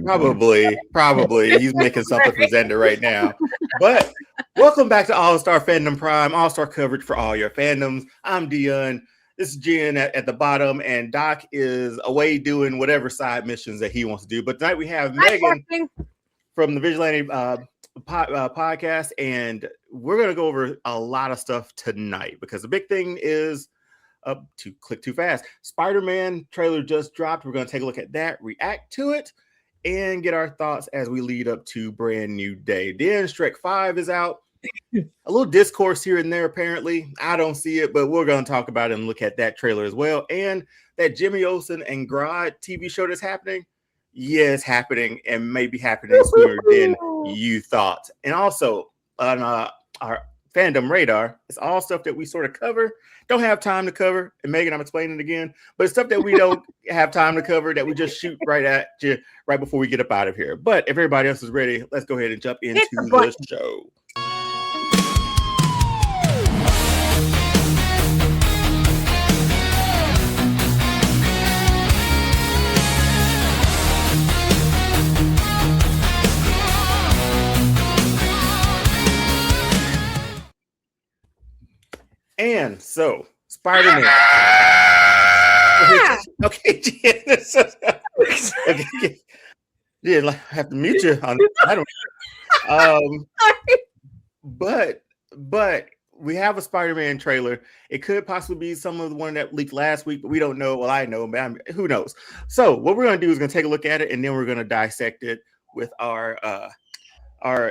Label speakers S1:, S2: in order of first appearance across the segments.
S1: talking.
S2: Probably. He's making something for Xander right now. But welcome back to All-Star Fandom Prime, All-Star coverage for all your fandoms. I'm Dion. This is Jen at the bottom, and Doc is away doing whatever side missions that he wants to do. But tonight we have Megan from the Vigilante podcast, and we're going to go over a lot of stuff tonight because the big thing is to click too fast. Spider-Man trailer just dropped. We're going to take a look at that, react to it, and get our thoughts as we lead up to brand new day. Then Shrek 5 is out. A little discourse here and there, apparently. I don't see it, but we're going to talk about it and look at that trailer as well. And that Jimmy Olsen and Grodd TV show that's happening. Yeah, it's happening and maybe happening sooner than you thought. And also on our Fandom Radar, it's all stuff that we sort of cover, don't have time to cover. And Megan, I'm explaining it again, but it's stuff that we don't have time to cover that we just shoot right at you right before we get up out of here. But if everybody else is ready, let's go ahead and jump into the show. And so, Spider-Man. Okay, okay. Yeah, I have to mute you on. I don't. But we have a Spider-Man trailer. It could possibly be some of the one that leaked last week, but we don't know. Well, I know, but who knows? So, what we're going to do is going to take a look at it, and then we're going to dissect it with our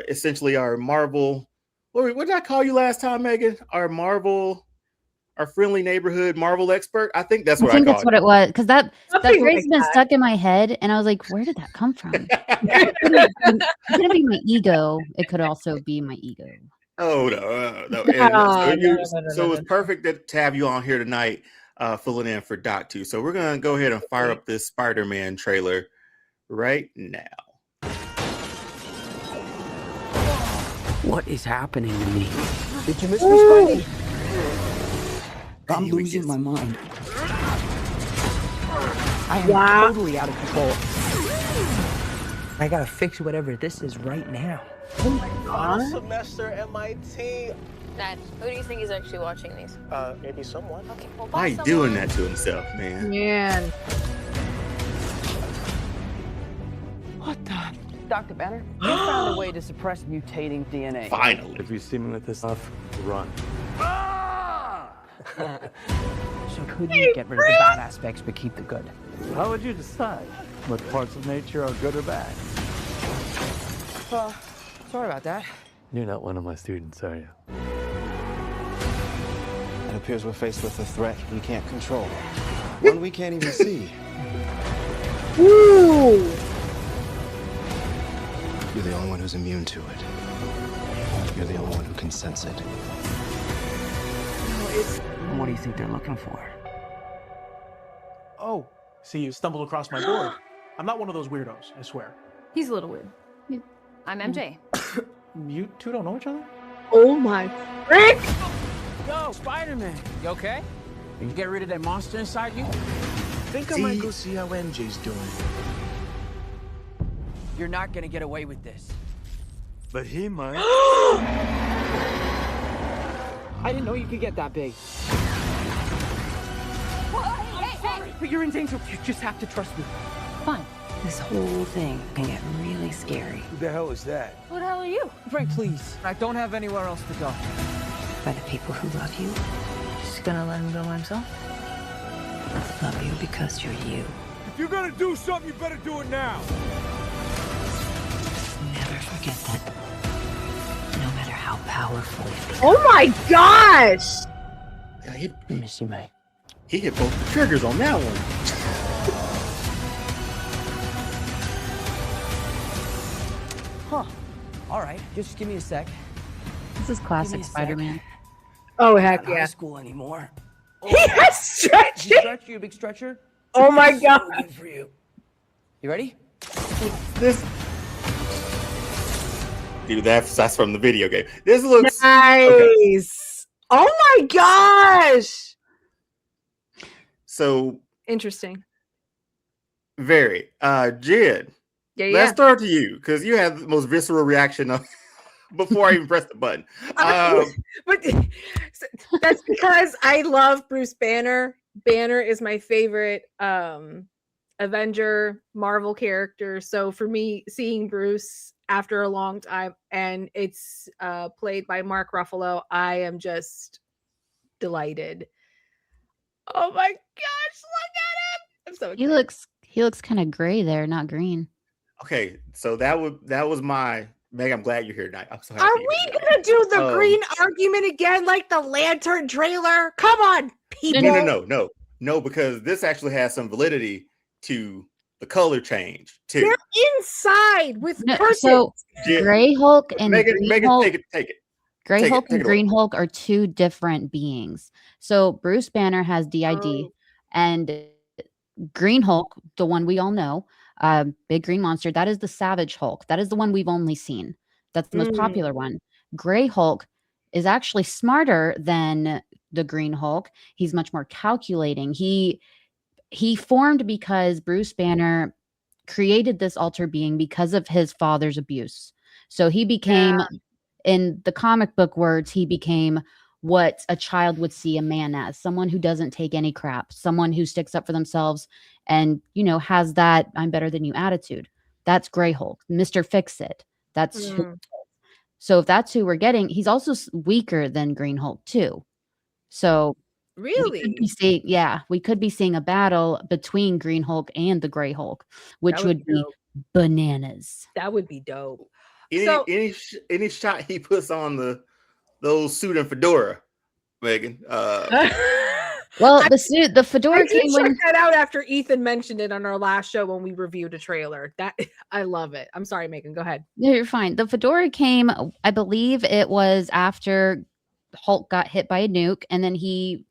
S2: essentially our Marvel. What did I call you last time, Megan? Our friendly neighborhood Marvel expert. I think that's what I called
S1: what it was, because that phrase has been stuck in my head, and I was like, where did that come from? It couldn't be my ego. It could also be my ego.
S2: Oh no. So it was perfect to have you on here tonight, filling in for Doc too. So we're gonna go ahead and fire up this Spider-Man trailer right now.
S3: What is happening to me?
S4: Did you miss me, Spidey?
S3: I'm losing my mind. I am totally out of control. I gotta fix whatever this is right now.
S4: Oh my god. Semester MIT.
S5: Dad, who do you think is actually watching these?
S4: Maybe someone.
S5: Okay, well,
S2: why are you doing that to himself, man?
S6: Man.
S3: What the? Dr. Banner, you found a way to suppress mutating DNA.
S2: Finally.
S7: If you see me with this stuff, run.
S3: So could you get rid of the bad aspects but keep the good?
S7: How would you decide what parts of nature are good or bad?
S3: Sorry about that.
S7: You're not one of my students, are you?
S8: It appears we're faced with a threat we can't control. One we can't even see.
S6: Woo!
S8: You're the only one who's immune to it. You're the only one who can sense it.
S3: What do you think they're looking for?
S4: Oh, see, you stumbled across my board. I'm not one of those weirdos, I swear.
S6: He's a little weird.
S5: I'm MJ.
S4: You two don't know each other?
S6: Oh my frick!
S3: Yo, Spider-Man, you okay? Did you get rid of that monster inside you?
S4: Think I might go see how MJ's doing.
S3: You're not gonna get away with this.
S7: But he might.
S3: I didn't know you could get that big.
S5: Hey!
S3: But you're in danger. You just have to trust me.
S5: Fine.
S9: This whole thing can get really scary.
S7: Who the hell is that?
S5: Who the hell are you?
S3: Frank, please. I don't have anywhere else to go.
S9: By the people who love you,
S5: Just gonna let him go by himself?
S9: love you because you're you.
S7: If you're gonna do something, you better do it now.
S9: Never forget that. No matter how powerful you become.
S6: Oh my gosh!
S2: Yeah,
S3: I miss you, mate.
S2: he hit both the triggers on that one.
S3: Huh. All right, just give me a sec.
S1: This is classic Spider-Man.
S6: Oh heck
S3: Not high
S6: yeah!
S3: school anymore.
S6: He has stretched
S3: You
S6: it.
S3: stretch, you big stretcher.
S6: Oh my god!
S3: So good for you. You ready?
S2: This, dude, that's from the video game. This looks
S6: Nice.
S2: okay.
S6: Oh my gosh!
S2: So
S6: Interesting.
S2: very. Jed,
S6: Yeah,
S2: Let's start to you because you had the most visceral reaction before I even pressed the button.
S6: But that's because I love Bruce Banner. Banner is my favorite Avenger Marvel character. So for me, seeing Bruce after a long time and it's played by Mark Ruffalo, I am just delighted. Oh my gosh, look at him! I'm so excited.
S1: He looks kind of gray there, not green.
S2: Okay, so that was my Meg. I'm glad you're here tonight. I'm so happy.
S6: Are we gonna do the green argument again, like the Lantern trailer? Come on, people!
S2: No, because this actually has some validity to the color change too.
S6: They're inside with curtains.
S1: So Gray Hulk and Green Hulk,
S2: take it.
S1: Gray Hulk and Green Hulk are two different beings. So Bruce Banner has DID, and Green Hulk, the one we all know, big green monster, that is the Savage Hulk. That is the one we've only seen. That's the most popular one. Gray Hulk is actually smarter than the Green Hulk. He's much more calculating. He formed because Bruce Banner created this alter being because of his father's abuse. So he became, in the comic book words, he became what a child would see a man as, someone who doesn't take any crap, someone who sticks up for themselves and, has that I'm better than you attitude. That's Gray Hulk, Mr. Fix-It. That's so if that's who we're getting, he's also weaker than Green Hulk too. So
S6: really,
S1: we could be seeing a battle between Green Hulk and the Gray Hulk, which would be bananas.
S6: That would be dope.
S2: Any shot he puts on those suit and fedora, Megan.
S1: Well, the fedora came
S6: check that out after Ethan mentioned it on our last show when we reviewed a trailer. That I love it. I'm sorry, Megan. Go ahead.
S1: No, you're fine. The fedora came, I believe it was after Hulk got hit by a nuke, and then he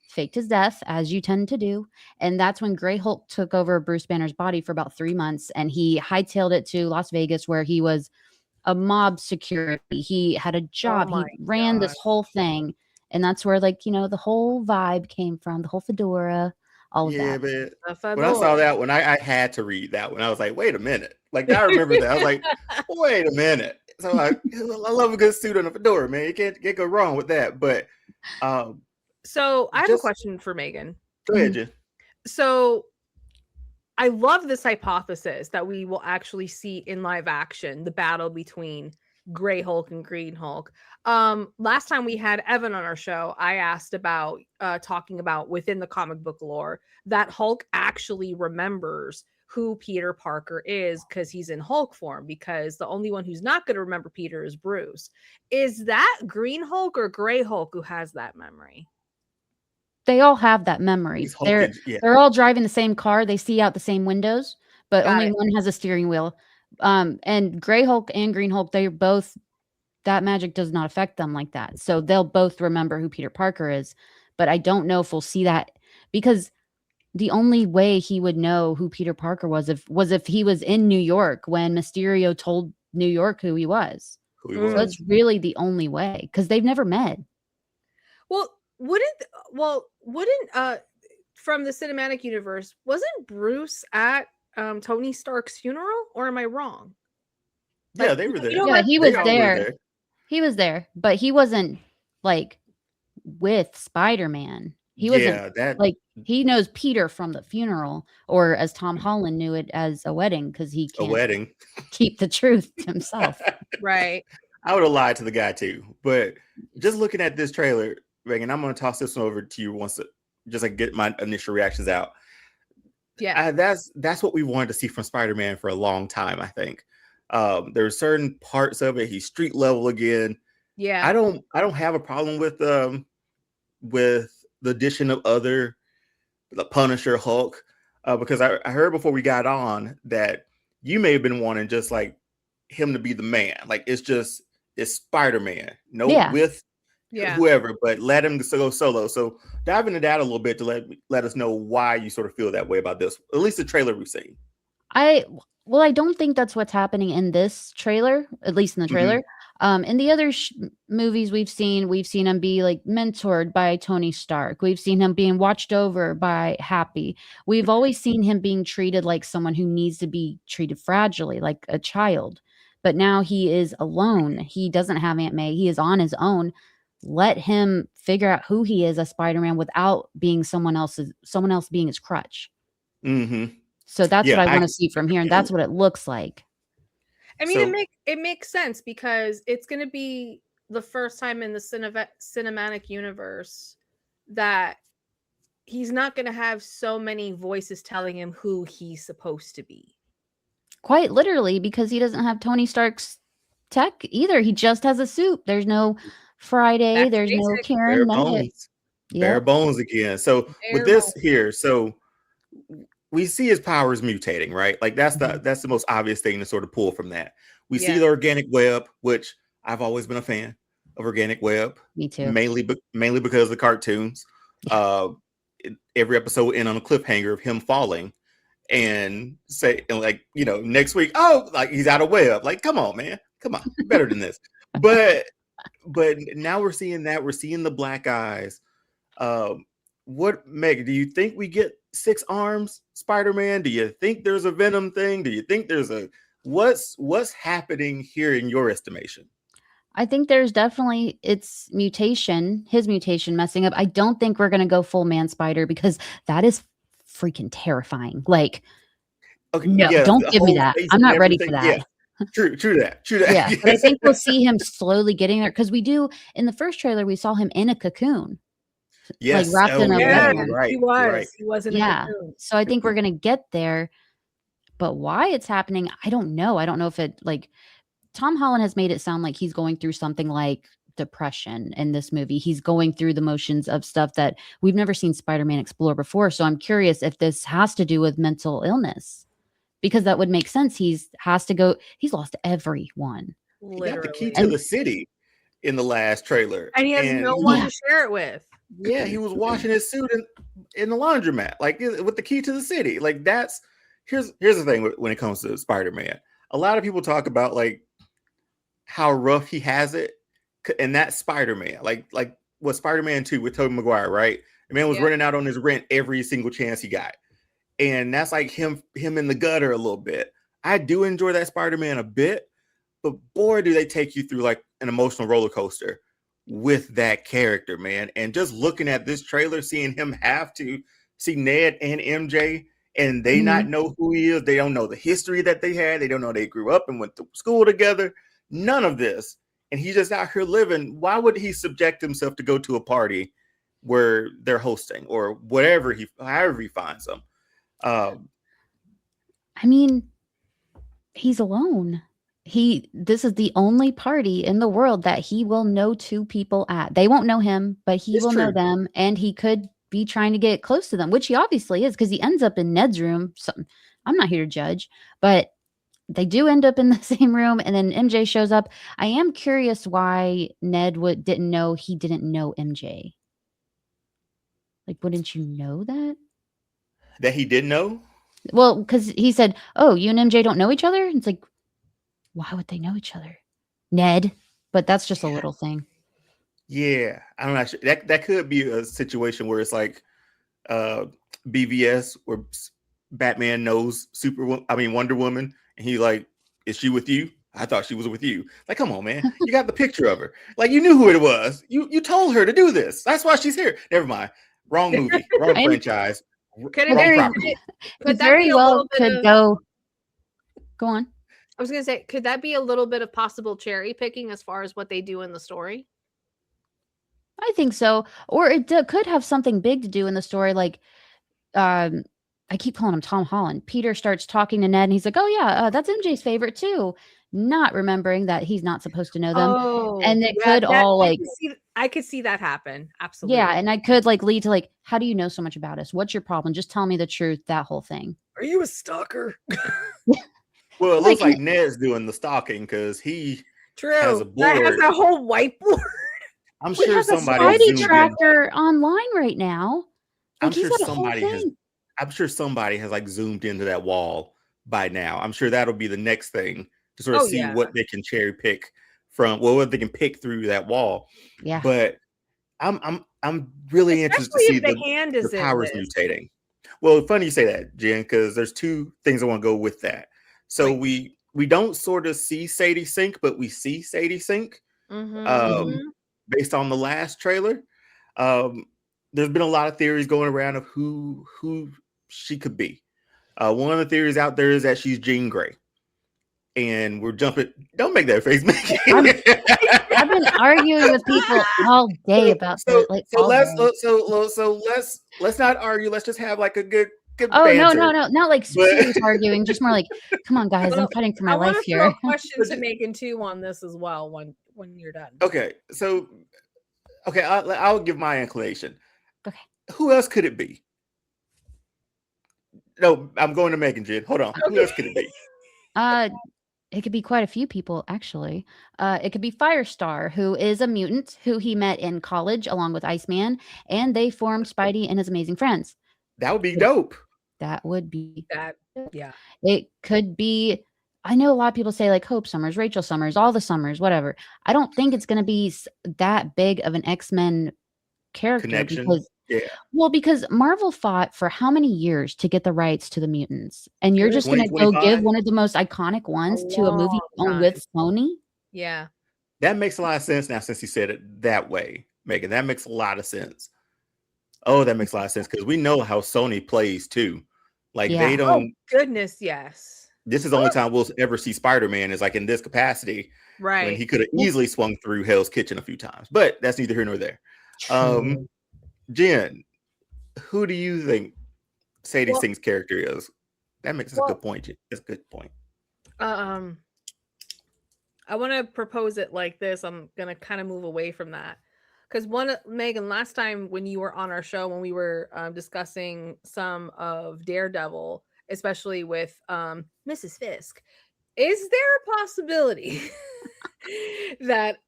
S1: faked his death, as you tend to do. And that's when Gray Hulk took over Bruce Banner's body for about 3 months, and he hightailed it to Las Vegas, where he was a mob security. He had a job. He ran this whole thing. And that's where, the whole vibe came from, the whole fedora, all of that.
S2: But when I saw that one, I had to read that one. I was like, wait a minute. Like, I remember that. I was like, wait a minute. So I love a good suit and a fedora, man. You can't go wrong with that. But
S6: so I have a question for Megan.
S2: Go ahead, Jen.
S6: So I love this hypothesis that we will actually see in live action the battle between Gray Hulk and Green Hulk. Last time we had Evan on our show, I asked about talking about within the comic book lore that Hulk actually remembers who Peter Parker is because he's in Hulk form, because the only one who's not going to remember Peter is Bruce. Is that Green Hulk or Gray Hulk who has that memory?
S1: They all have that memory. They're all driving the same car. They see out the same windows, but only one has a steering wheel. And Gray Hulk and Green Hulk, they're both, that magic does not affect them like that. So they'll both remember who Peter Parker is, but I don't know if we'll see that, because the only way he would know who Peter Parker was if he was in New York when Mysterio told New York who he was. So that's really the only way, because they've never met.
S6: Well, wouldn't from the cinematic universe, wasn't Bruce at Tony Stark's funeral, or am I wrong?
S2: Yeah, they were there.
S1: Yeah, he was there. He was there, but he wasn't with Spider-Man. He wasn't he knows Peter from the funeral, or as Tom Holland knew it, as a wedding, because he can't keep the truth to himself.
S6: Right.
S2: I would have lied to the guy too. But just looking at this trailer, Reagan, I'm going to toss this one over to you once just get my initial reactions out.
S6: Yeah,
S2: that's what we wanted to see from Spider-Man for a long time. I think there's certain parts of it. He's street level again.
S6: Yeah,
S2: I don't have a problem with the addition of the Punisher, Hulk, because I heard before we got on that you may have been wanting just like him to be the man. Like it's Spider-Man, with whoever, but let him go solo. So dive into that a little bit to let us know why you sort of feel that way about this, at least the trailer we've seen. I
S1: don't think that's what's happening in this trailer, at least in the trailer. In the other movies we've seen him be like mentored by Tony Stark. We've seen him being watched over by Happy. We've always seen him being treated like someone who needs to be treated fragilely, like a child. But now he is alone. He doesn't have Aunt May. He is on his own. Let him figure out who he is as Spider-Man without being someone else being his crutch.
S2: Mm-hmm.
S1: So that's what I want to see from here, and that's what it looks like.
S6: I mean, it makes sense because it's going to be the first time in the cinematic universe that he's not going to have so many voices telling him who he's supposed to be. Quite
S1: literally, because he doesn't have Tony Stark's tech either. He just has a suit. There's no Friday.
S6: That's
S1: there's
S6: basic.
S1: no Karen.
S2: Bare bones again. So with this here, so we see his powers mutating, right? Like that's the most obvious thing to sort of pull from that. We see the organic web, which I've always been a fan of organic web.
S1: Me too.
S2: Mainly because of the cartoons. Every episode end on a cliffhanger of him falling and next week, like he's out of web. Like, come on, man. Come on. Better than this. But now we're seeing the black eyes. What, Meg, do you think we get 6 arms Spider-Man? Do you think there's a Venom thing? Do you think there's what's happening here in your estimation?
S1: I think there's definitely his mutation messing up. I don't think we're going to go full man spider because that is freaking terrifying. Like, no, don't give me that. I'm not ready for that.
S2: Yeah. True that.
S1: Yeah, but I think we'll see him slowly getting there because we do in the first trailer, we saw him in a cocoon.
S2: Yes,
S1: like wrapped in a
S6: right. He was in a cocoon.
S1: So I think we're gonna get there, but why it's happening, I don't know. I don't know if it like Tom Holland has made it sound like he's going through something like depression in this movie. He's going through the motions of stuff that we've never seen Spider-Man explore before. So I'm curious if this has to do with mental illness, because that would make sense. He's lost everyone.
S2: He got the key to the city in the last trailer,
S6: and he has no one to share it with.
S2: Yeah, he was washing his suit in the laundromat, like with the key to the city. Like here's the thing when it comes to Spider-Man. A lot of people talk about like how rough he has it, and that's Spider-Man. Like what Spider-Man 2 with Tobey Maguire, right? The man was running out on his rent every single chance he got, and that's like him in the gutter a little bit. I do enjoy that Spider-Man a bit, but boy, do they take you through like an emotional roller coaster with that character, man. And just looking at this trailer, seeing him have to see Ned and MJ and they not know who he is. They don't know the history that they had. They don't know they grew up and went to school together. None of this. And he's just out here living. Why would he subject himself to go to a party where they're hosting or whatever however he finds them?
S1: I mean, he's alone. This is the only party in the world that he will know 2 people at. They won't know him, but he will know them, and he could be trying to get close to them, which he obviously is because he ends up in Ned's room. So I'm not here to judge, but they do end up in the same room, and then MJ shows up. I am curious why Ned didn't know MJ. Like, wouldn't you know that?
S2: That he didn't know?
S1: Well, because he said, "Oh, you and MJ don't know each other." It's like, why would they know each other? Ned, but that's just a little thing.
S2: Yeah, I'm not sure. That could be a situation where it's like BVS, where Batman knows Wonder Woman, and he like, is she with you? I thought she was with you. Like, come on, man, you got the picture of her. Like, you knew who it was. You told her to do this. That's why she's here. Never mind. Wrong movie. Wrong franchise.
S6: Could very well
S1: go on.
S6: I was going to say, could that be a little bit of possible cherry picking as far as what they do in the story?
S1: I think so. Or it could have something big to do in the story. Like, I keep calling him Tom Holland. Peter starts talking to Ned and he's like, oh yeah, that's MJ's favorite too. Not remembering that he's not supposed to know them.
S6: Oh,
S1: and it could all like,
S6: I could see that happen. Absolutely.
S1: Yeah. And I could like lead to like, how do you know so much about us? What's your problem? Just tell me the truth. That whole thing.
S6: Are you a stalker?
S2: Well, it looks like Ned's doing the stalking because he has a board.
S6: That has a whole whiteboard.
S2: I'm sure somebody
S1: has a Spidey tracker online right now.
S2: I'm sure somebody has like zoomed into that wall by now. I'm sure that'll be the next thing to sort of see what they can cherry pick from what they can pick through that wall.
S1: Yeah.
S2: But I'm really interested to see
S6: if the hand is
S2: the
S6: in
S2: powers
S6: this.
S2: mutating. Well, funny you say that, Jen, because there's two things I want to go with that. So
S6: Right.
S2: we don't sort of see Sadie sink, but we see Sadie sink. Based on the last trailer. There's been a lot of theories going around of who she could be. One of the theories out there is that she's Jean Grey. And we're jumping. Don't make that face, Megan.
S1: I've been arguing with people all day about that. Like,
S2: let's not argue. Let's just have like a good
S1: Oh
S2: banter.
S1: no, not like serious arguing. Just more like, come on, guys, I'm fighting for my life here.
S6: I want to throw a question to Megan too on this as well when you're done.
S2: Okay, so I'll give my inclination.
S1: Okay,
S2: who else could it be? No, I'm going to Megan, Jen. Hold on. Who else could it be?
S1: It could be quite a few people, actually. It could be Firestar, who is a mutant who he met in college along with Iceman, and they formed Spidey and his amazing friends.
S2: That would be dope.
S1: That would be
S6: that. Yeah.
S1: It could be. I know a lot of people say like Hope Summers, Rachel Summers, all the Summers, whatever. I don't think it's going to be that big of an X-Men character
S2: connection.
S1: Because Marvel fought for how many years to get the rights to the mutants, and you're just going to go give one of the most iconic ones to a movie with Sony?
S6: Yeah,
S2: that makes a lot of sense now since you said it that way, Megan. That makes a lot of sense. Oh, that makes a lot of sense because we know how Sony plays too. Like they don't.
S6: Oh, goodness, yes.
S2: This is the only time we'll ever see Spider-Man is like in this capacity,
S6: right?
S2: When he could have easily swung through Hell's Kitchen a few times, but that's neither here nor there. Jen, who do you think Sadie Sink's character is? That makes a good point. That's a good point.
S6: I want to propose it like this. I'm gonna kind of move away from that because Megan, last time when you were on our show, when we were discussing some of Daredevil, especially with Mrs. Fisk, is there a possibility that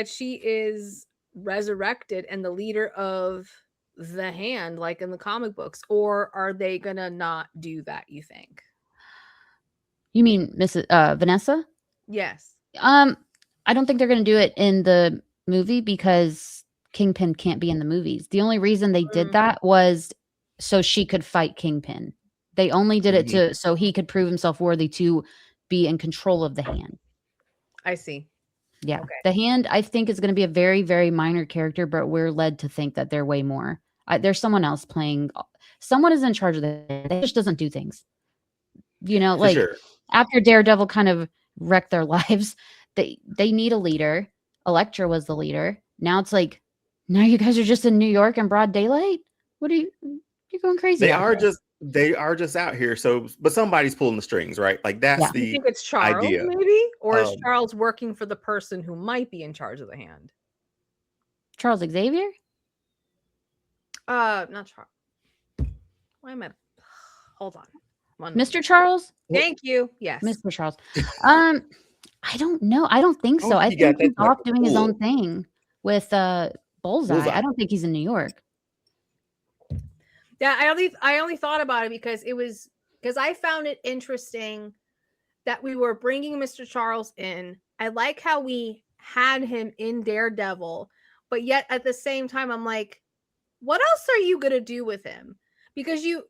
S6: she is resurrected and the leader of the Hand, like in the comic books, or are they gonna not do that, you think?
S1: You mean Mrs. Vanessa?
S6: Yes.
S1: I don't think they're gonna do it in the movie because Kingpin can't be in the movies. The only reason they did that was so she could fight Kingpin. They only did it so he could prove himself worthy to be in control of the Hand.
S6: I see.
S1: Yeah. Okay. The Hand, I think, is going to be a very, very minor character, but we're led to think that they're way more. There's someone else playing. Someone is in charge of the Hand. They just doesn't do things. You know, like after Daredevil kind of wrecked their lives, they need a leader. Elektra was the leader. Now it's like, now you guys are just in New York in broad daylight? What are you? You're going crazy.
S2: They are just out here. So, but somebody's pulling the strings, right? Like that's the
S6: you think it's Charles,
S2: idea.
S6: Maybe, or is Charles working for the person who might be in charge of the Hand?
S1: Charles Xavier?
S6: Not Charles. Why am I? Hold on.
S1: Mr. Charles?
S6: Thank you. Yes,
S1: Mr. Charles. I don't know. I don't think so. I think he's off doing his own thing with Bullseye. I don't think he's in New York.
S6: Yeah, I only thought about it because I found it interesting that we were bringing Mr. Charles in. I like how we had him in Daredevil, but yet at the same time, I'm like, what else are you gonna do with him? Because you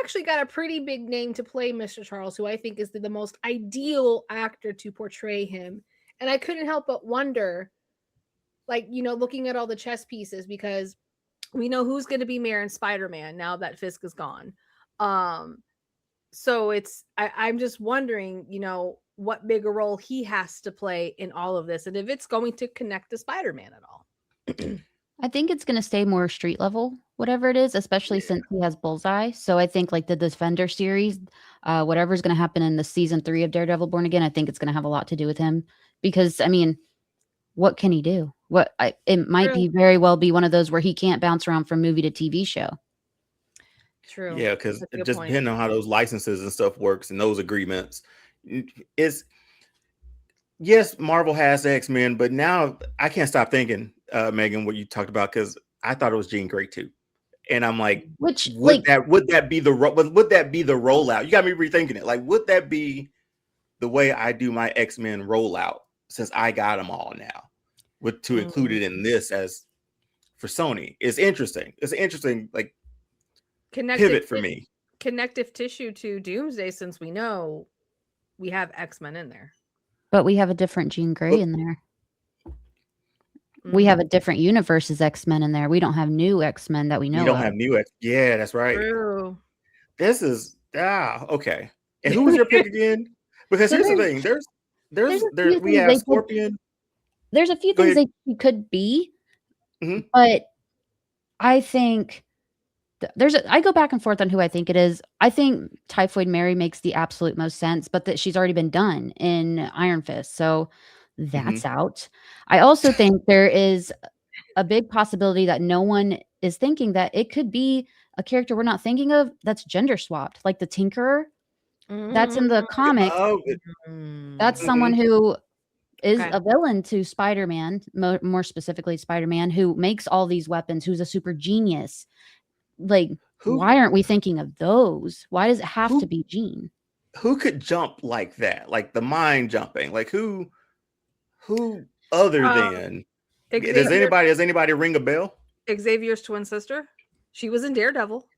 S6: actually got a pretty big name to play Mr. Charles, who I think is the most ideal actor to portray him. And I couldn't help but wonder, like, looking at all the chess pieces, because we know who's going to be Mayor and Spider-Man now that Fisk is gone. So I'm just wondering, what bigger role he has to play in all of this, and if it's going to connect to Spider-Man at all.
S1: I think it's going to stay more street level, whatever it is, especially since he has Bullseye. So I think like the Defender series, whatever's going to happen in the season 3 of Daredevil Born Again, I think it's going to have a lot to do with him because, I mean, what can he do? It might be very well be one of those where he can't bounce around from movie to TV show.
S6: True.
S2: Yeah, because just depending on how those licenses and stuff works and those agreements, yes, Marvel has X-Men, but now I can't stop thinking, Megan, what you talked about, because I thought it was Jean Grey too, and I'm like, would that be the rollout? You got me rethinking it. Like, would that be the way I do my X-Men rollout, since I got them all now, to include it in this as for Sony is interesting. It's an interesting like pivot for me.
S6: Connective tissue to Doomsday, since we know we have X-Men in there.
S1: But we have a different Jean Grey in there. We have a different universe as X-Men in there. We don't have new X-Men that we know.
S2: We don't have new X. Yeah, that's right.
S6: True.
S2: This is okay. And who was your pick again? Because here's the thing: we have Scorpion.
S1: There's a few things they could be, but I think I go back and forth on who I think it is. I think Typhoid Mary makes the absolute most sense, but that she's already been done in Iron Fist, so that's out. I also think there is a big possibility that no one is thinking that it could be a character we're not thinking of that's gender swapped, like the Tinkerer. That's in the comic. That's someone who is a villain to Spider-Man, more specifically Spider-Man, who makes all these weapons, who's a super genius. Like, why aren't we thinking of those? Why does it have to be Jean?
S2: Who could jump like that? Like the mind jumping? Like who other than does anybody ring a bell?
S6: Xavier's twin sister. She was in Daredevil.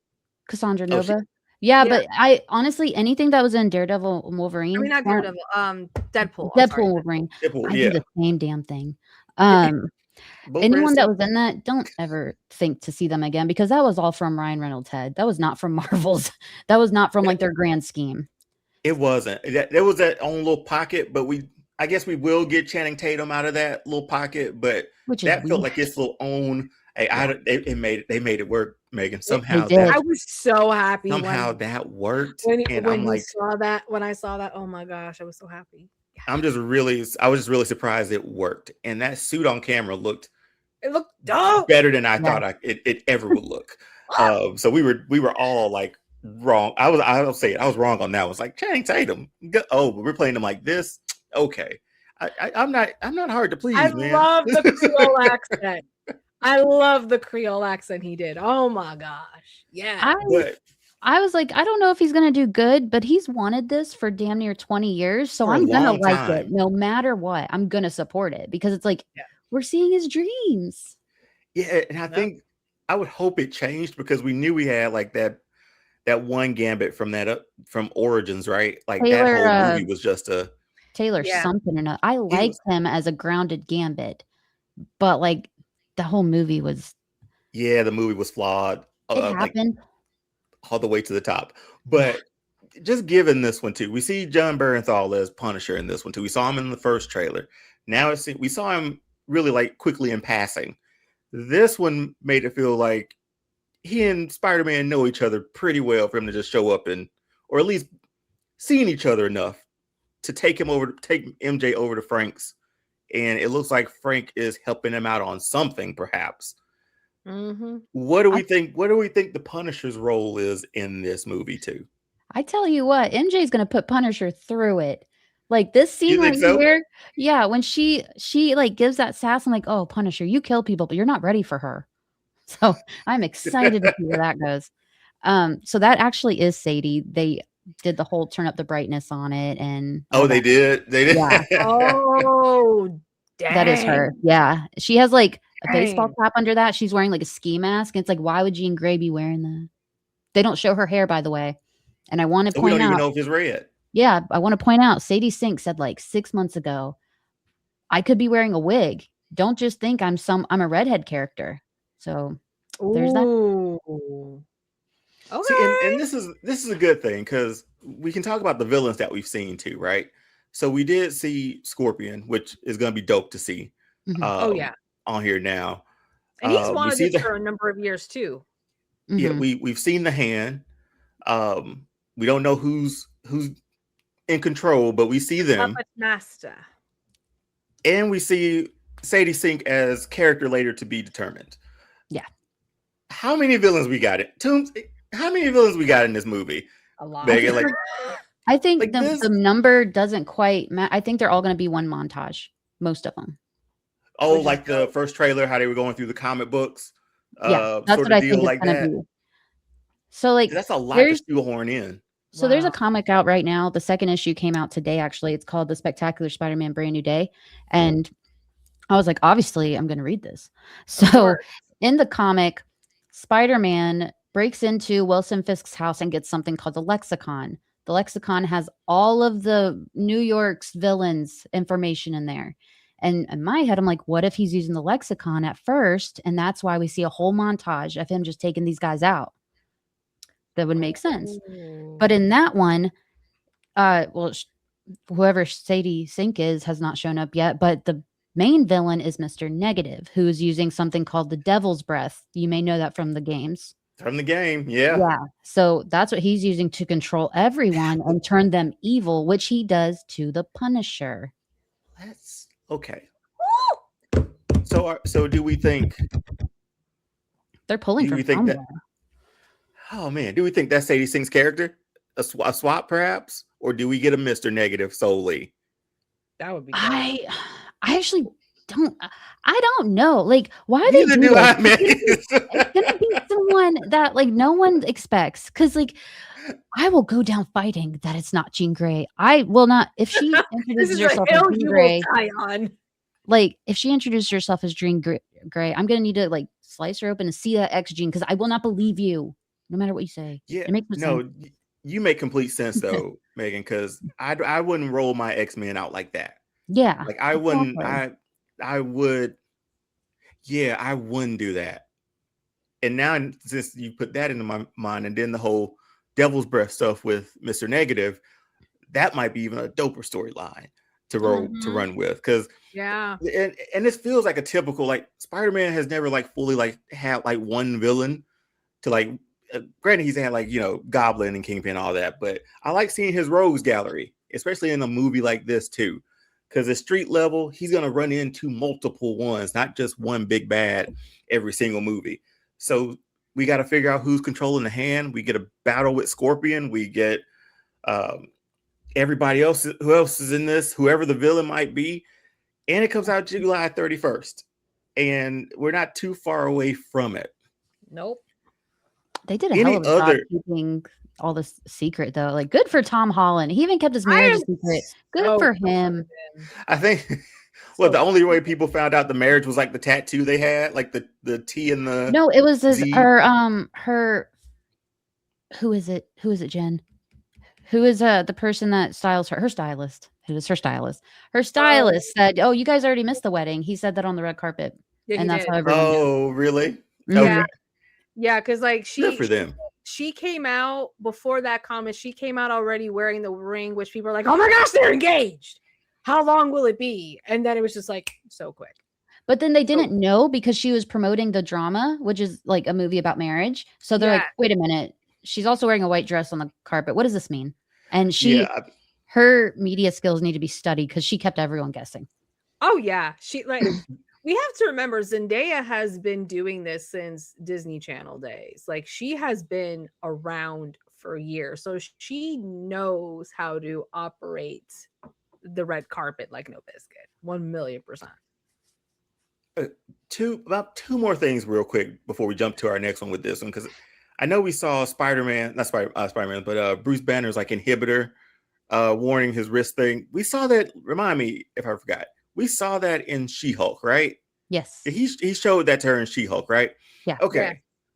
S1: Cassandra Nova. Yeah, but I honestly, anything that was in Daredevil and Wolverine.
S6: I mean, not Daredevil. Deadpool.
S1: Deadpool, Wolverine. I do the same damn thing. Anyone that was in that, don't ever think to see them again, because that was all from Ryan Reynolds' head. That was not from Marvel's. That was not from like their grand scheme.
S2: It wasn't. There was that own little pocket, but I guess we will get Channing Tatum out of that little pocket, but that felt like its little own. Hey, they made it work, Megan. Somehow
S6: I was so happy.
S2: Somehow that worked.
S6: When I saw that, oh my gosh, I was so happy. Yeah.
S2: I was just really surprised it worked, and that suit on camera looked
S6: dope,
S2: better than I thought it ever would look. So we were all like wrong. I was wrong on that. I was like Channing Tatum. Oh, but we're playing him like this. Okay, I'm not hard to please. Man.
S6: Love the Creole accent. I love the Creole accent he did. Oh my gosh. Yeah.
S1: I was like, I don't know if he's going to do good, but he's wanted this for damn near 20 years. So I'm going to like it no matter what. I'm going to support it because it's like, we're seeing his dreams.
S2: Yeah. And I think I would hope it changed because we knew we had like that one Gambit from from Origins, right? Like
S1: Taylor,
S2: that whole movie was just
S1: Taylor something or not. I liked him as a grounded Gambit, but like, the whole movie was
S2: the movie was flawed.
S1: It happened
S2: all the way to the top. But just given this one too, we see John Bernthal as Punisher in this one too. We saw him in the first trailer. Now we saw him really like quickly in passing. This one made it feel like he and Spider-Man know each other pretty well for him to just show up or at least seeing each other enough to take MJ over to Frank's. And it looks like Frank is helping him out on something, perhaps. What do we think? What do we think the Punisher's role is in this movie, too?
S1: I tell you what, MJ's going to put Punisher through it. Like this scene right here, when she like gives that sass, I'm like, oh, Punisher, you kill people, but you're not ready for her. So I'm excited to see where that goes. So that actually is Sadie. They did the whole turn up the brightness on it, and
S2: they did.
S1: Yeah.
S6: Oh, dang.
S1: That is her. Yeah, she has like a baseball cap under that. She's wearing like a ski mask. And it's like, why would Jean Grey be wearing that? They don't show her hair, by the way. And I want to point out, we don't
S2: even know if it's red.
S1: Yeah, I want to point out, Sadie Sink said like 6 months ago, I could be wearing a wig. Don't just think I'm a redhead character. So there's that.
S6: Okay.
S2: See, and this is a good thing because we can talk about the villains that we've seen too, right? So we did see Scorpion, which is going to be dope to see. On here now,
S6: and he's wanted this for a number of years too.
S2: Yeah, we've seen the Hand. We don't know who's in control, but we see them.
S6: Puppet Master.
S2: And we see Sadie Sink as character later to be determined.
S1: Yeah.
S2: How many villains we got it? How many villains we got in this movie?
S6: A lot.
S2: Megan, like,
S1: I think like the number doesn't quite I think they're all going to be one montage. Most of them.
S2: Oh, like the first trailer, how they were going through the comic books.
S1: Yeah, that's what I think it's going to be. So like
S2: that's a lot to shoehorn in.
S1: So there's a
S6: Wow.
S1: comic out right now. The second issue came out today, actually. It's called The Spectacular Spider-Man Brand New Day. And I was like, obviously, I'm going to read this. So
S6: course.
S1: in the comic, Spider-Man breaks into Wilson Fisk's house and gets something called the Lexicon. The Lexicon has all of the New York's villains information in there. And in my head, I'm like, what if he's using the Lexicon at first? And that's why we see a whole montage of him just taking these guys out. That would make sense. But in that one, whoever Sadie Sink is has not shown up yet, but the main villain is Mr. Negative, who is using something called the Devil's Breath. You may know that from the games.
S2: From the game, yeah.
S1: Yeah. So that's what he's using to control everyone and turn them evil, which he does to the Punisher.
S2: That's okay. So do we think
S1: they're pulling from
S2: that? Oh man, do we think that's Sadie Sink's character? A swap, perhaps, or do we get a Mr. Negative solely?
S6: That would be.
S1: I actually don't. I don't know. Like, why are
S2: Neither
S1: they
S2: do I,
S1: this?
S2: man.
S1: It's gonna be someone that like no one expects. Because like, I will go down fighting that it's not Jean Grey. I will not if she introduces herself as Jean Grey. Like, if she introduces herself as Jean Grey, I'm gonna need to like slice her open and see that X gene because I will not believe you, no matter what you say.
S2: Yeah,
S1: it makes no sense.
S2: You make complete sense though, Megan. Because I wouldn't roll my X-Men out like that.
S1: Yeah,
S2: like I wouldn't.
S1: exactly.
S2: I would. Yeah, I wouldn't do that. And now, since you put that into my mind, and then the whole Devil's Breath stuff with Mr. Negative, that might be even a doper storyline to run with. Because and this feels like a typical like Spider-Man has never like fully like had like one villain to like. Granted, he's had like Goblin and Kingpin and all that, but I like seeing his rogues gallery, especially in a movie like this too. Because at street level, he's going to run into multiple ones, not just one big bad every single movie. So we got to figure out who's controlling the hand. We get a battle with Scorpion. We get everybody else, who else is in this, whoever the villain might be. And it comes out July 31st. And we're not too far away from it.
S6: Nope.
S1: They did a hell of a job keeping all this secret, though. Like, good for Tom Holland. He even kept his marriage secret. Good for him.
S2: I think. Well, the only way people found out the marriage was like the tattoo they had, like the T and the.
S1: No, it was her. Who is it? Who is it, Jen? Who is the person that styles her? Her stylist. Who is her stylist? Her stylist said, "Oh, you guys already missed the wedding." He said that on the red carpet, and that's how everyone.
S2: Oh, really?
S6: Yeah.
S2: Okay.
S6: Yeah, because like
S2: good for them.
S6: She came out before that comment. She came out already wearing the ring, which people are like, "Oh my gosh, they're engaged! How long will it be?" And then it was just like so quick.
S1: But then they didn't know because she was promoting the drama, which is like a movie about marriage. So they're like, "Wait a minute, she's also wearing a white dress on the carpet. What does this mean?" And her media skills need to be studied because she kept everyone guessing.
S6: Oh yeah, she like. We have to remember Zendaya has been doing this since Disney Channel days. Like she has been around for years. So she knows how to operate the red carpet like no biscuit. 1,000,000%.
S2: About two more things real quick before we jump to our next one with this one. Because I know we saw Spider-Man, not Spider-Man, but Bruce Banner's like inhibitor warning his wrist thing. We saw that, remind me if I forgot. We saw that in She-Hulk, right?
S1: Yes.
S2: He showed that to her in She-Hulk, right?
S1: Yeah.
S2: Okay.
S6: Yeah.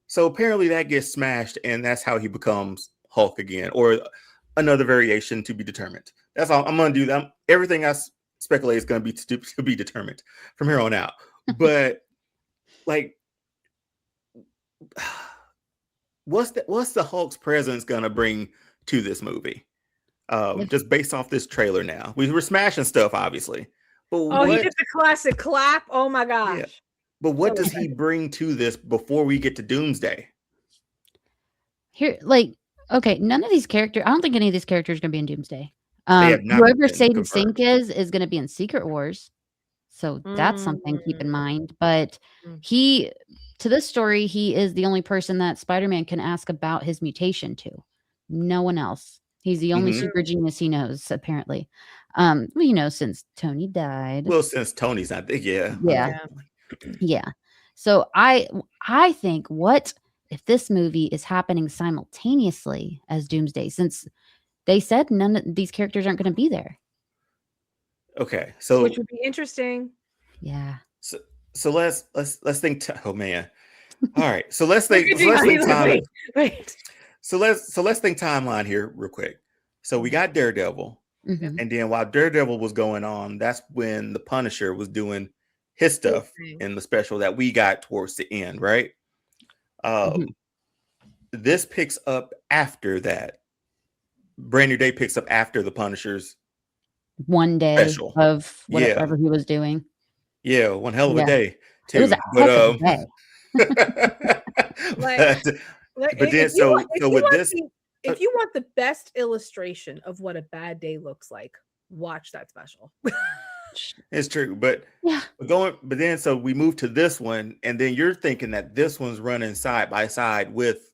S2: So apparently that gets smashed, and that's how he becomes Hulk again, or another variation to be determined. That's all I'm gonna do. That everything I speculate is gonna be to be determined from here on out. But like, what's the Hulk's presence gonna bring to this movie? Just based off this trailer now. We were smashing stuff, obviously. But
S6: he did the classic clap. Oh my gosh.
S2: Yeah. But what does he bring to this before we get to Doomsday?
S1: Here, like, okay, none of these characters, I don't think any of these characters are going to be in Doomsday. Whoever Sadie Sink is going to be in Secret Wars. So that's something to keep in mind. But to this story, he is the only person that Spider-Man can ask about his mutation to. No one else. He's the only super genius he knows, apparently. Well, since Tony died.
S2: Well, since Tony's not there,
S1: yeah. So I think, what if this movie is happening simultaneously as Doomsday? Since They said none of these characters aren't going to be there.
S2: Okay, so
S6: which would be interesting.
S1: Yeah.
S2: so let's think. Oh man. All right. So let's think. So let's think time.
S6: Wait.
S2: So let's think timeline here real quick. So we got Daredevil,
S1: Mhm.
S2: and then while Daredevil was going on, that's when the Punisher was doing his stuff in the special that we got towards the end, right?
S1: Mhm.
S2: This picks up after that. Brand New Day picks up after the Punisher's
S1: One day
S2: special.
S1: of
S2: Yeah.
S1: whatever he was doing.
S2: Yeah, one hell of a
S1: Yeah.
S2: day
S1: It was
S2: too.
S1: a heck of a day.
S2: But then so with this,
S6: if you want the best illustration of what a bad day looks like, watch that special.
S2: it's true. But
S1: Yeah.
S2: but then so we move to this one, and then you're thinking that this one's running side by side with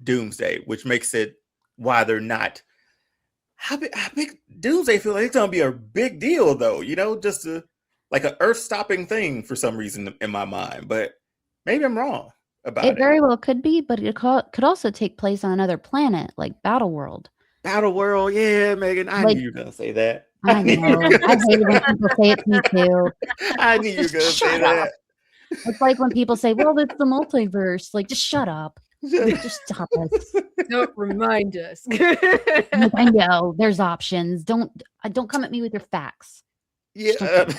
S2: Doomsday, which makes it why they're not. How big Doomsday feel like it's gonna be a big deal though, you know, just like an earth-stopping thing for some reason in my mind. But maybe I'm wrong about it.
S1: It very well could be, but it could also take place on another planet, like Battle World.
S2: Battle World, yeah, Megan. I
S1: Like-
S2: knew you were gonna say that.
S1: I know. I hate when people say it to me too.
S2: I knew you were
S1: Just
S2: gonna say
S1: shut
S2: that.
S1: up. It's like when people say, "Well, it's the multiverse." Like, just shut up. Just stop us.
S6: Don't remind us.
S1: Like, I know there's options. Don't come at me with your facts.
S2: Yeah.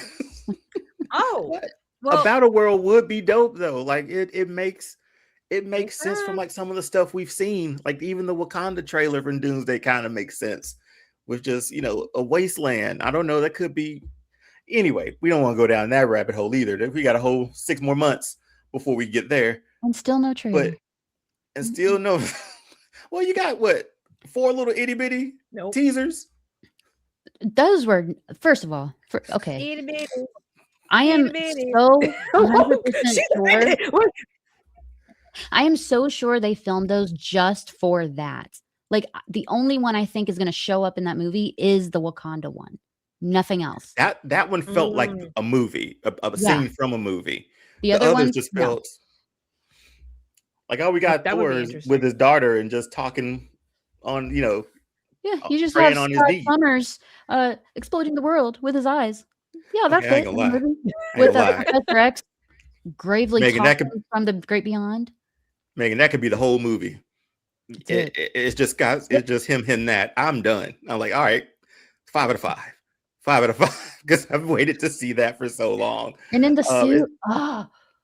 S6: Oh,
S2: A Battle World would be dope though. Like it makes sense from like some of the stuff we've seen. Like even the Wakanda trailer from Doomsday kind of makes sense. With just, you know, a wasteland. I don't know. That could be. Anyway, we don't want to go down that rabbit hole either. We got a whole 6 more months before we get there.
S1: And still no trailer.
S2: And still no. Well, you got what? 4 little itty bitty teasers.
S1: Those were, first of all, okay.
S6: Itty bitty.
S1: I am
S6: Itty
S1: so
S6: bitty.
S1: 100% sure. I am so sure they filmed those just for that. Like the only one I think is going to show up in that movie is the Wakanda one. Nothing else.
S2: That one felt like a movie, a scene from a movie.
S1: The other
S2: others
S1: ones
S2: just
S1: no.
S2: felt like, oh, we got
S6: That would be
S2: Thor
S6: interesting.
S2: with his daughter and just talking on, you know,
S1: Yeah, you just
S2: praying
S1: have
S2: on his
S1: Scott
S2: knee.
S1: Summers exploding the world with his eyes. Yeah, that's
S2: Okay, I ain't
S1: it.
S2: gonna lie.
S1: With
S2: gonna lie.
S1: Professor X gravely
S2: Megan, that
S1: talking from the great beyond.
S2: Megan, that could be the whole movie. It's just him hitting that. I'm done. I'm like, all right, 5 out of 5. 5 out of 5 because I've waited to see that for so long.
S1: And in the suit,